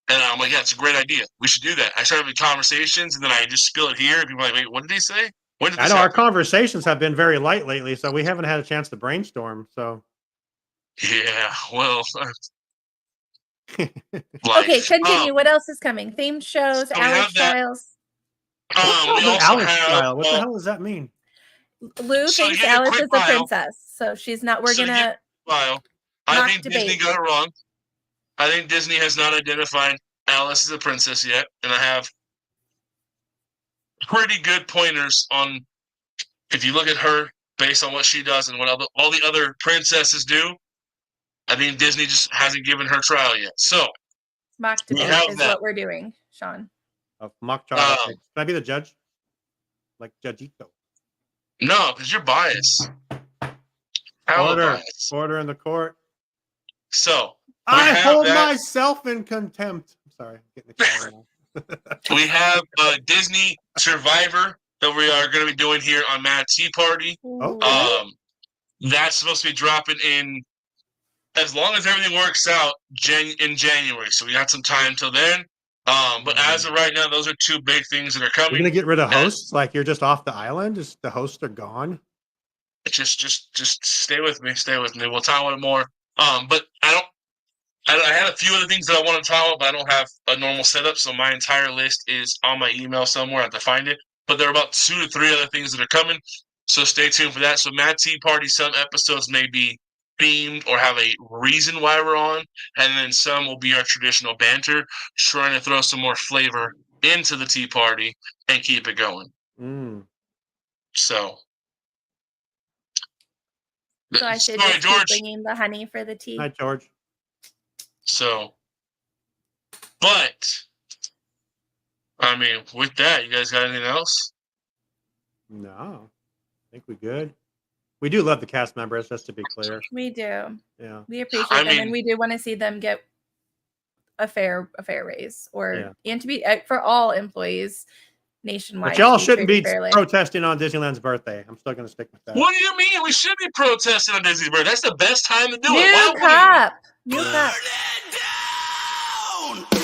Speaker 3: And I'm like, yeah, it's a great idea. We should do that. I start having conversations, and then I just spill it here. And people are like, wait, what did he say? When did
Speaker 4: I
Speaker 3: this
Speaker 4: know our
Speaker 3: happen?
Speaker 4: conversations have been very light lately, so we haven't had a chance to brainstorm. So
Speaker 3: Yeah, well.
Speaker 1: Okay, continue. What else is coming? Themed shows,
Speaker 3: so we
Speaker 1: Alex
Speaker 3: have that.
Speaker 1: trials.
Speaker 3: We also
Speaker 4: Alex
Speaker 3: have
Speaker 4: trial. What the hell does that mean?
Speaker 1: Lou
Speaker 3: So
Speaker 1: thinks
Speaker 3: here's a
Speaker 1: Alice
Speaker 3: quick
Speaker 1: is a
Speaker 3: bio.
Speaker 1: princess, so she's not. We're
Speaker 3: So
Speaker 1: gonna.
Speaker 3: File. I
Speaker 1: Mock
Speaker 3: think Disney
Speaker 1: debate.
Speaker 3: got it wrong. I think Disney has not identified Alice as a princess yet, and I have pretty good pointers on if you look at her based on what she does and what all the other princesses do. I think Disney just hasn't given her trial yet. So
Speaker 1: Mock
Speaker 3: we
Speaker 1: debate
Speaker 3: have
Speaker 1: is
Speaker 3: that.
Speaker 1: what we're doing, Sean.
Speaker 4: Mock trial.
Speaker 3: Um,
Speaker 4: Can I be the judge? Like Judgito.
Speaker 3: No, because you're biased. Hella
Speaker 4: Order.
Speaker 3: biased.
Speaker 4: Order in the court.
Speaker 3: So
Speaker 4: I
Speaker 3: have
Speaker 4: hold
Speaker 3: that.
Speaker 4: myself in contempt. I'm sorry. I'm getting the camera now.
Speaker 3: we have Disney Survivor that we are going to be doing here on Mad Tea Party.
Speaker 4: Okay.
Speaker 3: That's supposed to be dropping in as long as everything works out in January. So we got some time till then. But as of right now, those are 2 big things that are
Speaker 4: You're
Speaker 3: coming.
Speaker 4: gonna get rid of hosts? Like you're just off the island? Just the hosts are gone?
Speaker 3: Just stay with me. Stay with me. We'll talk about it more. But I had a few other things that I want to talk about, but I don't have a normal setup, so my entire list is on my email somewhere. I have to find it. But there are about 2 to 3 other things that are coming, so stay tuned for that. So Mad Tea Party, some episodes may be themed or have a reason why we're on, and then some will be our traditional banter, trying to throw some more flavor into the tea party and keep it going. So
Speaker 1: I should
Speaker 3: sorry,
Speaker 1: just
Speaker 3: George.
Speaker 1: keep bringing the honey for the tea.
Speaker 4: Hi, George.
Speaker 3: So, but I mean, with that, you guys got anything else?
Speaker 4: No. I think we good. We do love the cast members, just to be clear.
Speaker 1: We do.
Speaker 4: Yeah.
Speaker 1: We appreciate
Speaker 3: I
Speaker 1: them, and
Speaker 3: mean-
Speaker 1: we do want to see them get a fair raise, and to be for all employees nationwide.
Speaker 4: But y'all
Speaker 1: to
Speaker 4: shouldn't be
Speaker 1: treated fairly.
Speaker 4: protesting on Disneyland's birthday. I'm still going to stick with that.
Speaker 3: What do you mean? We should be protesting on Disney's birthday. That's the best time to do it. Why
Speaker 1: New
Speaker 3: wouldn't we?
Speaker 1: cup. New cup.
Speaker 7: Burn it down!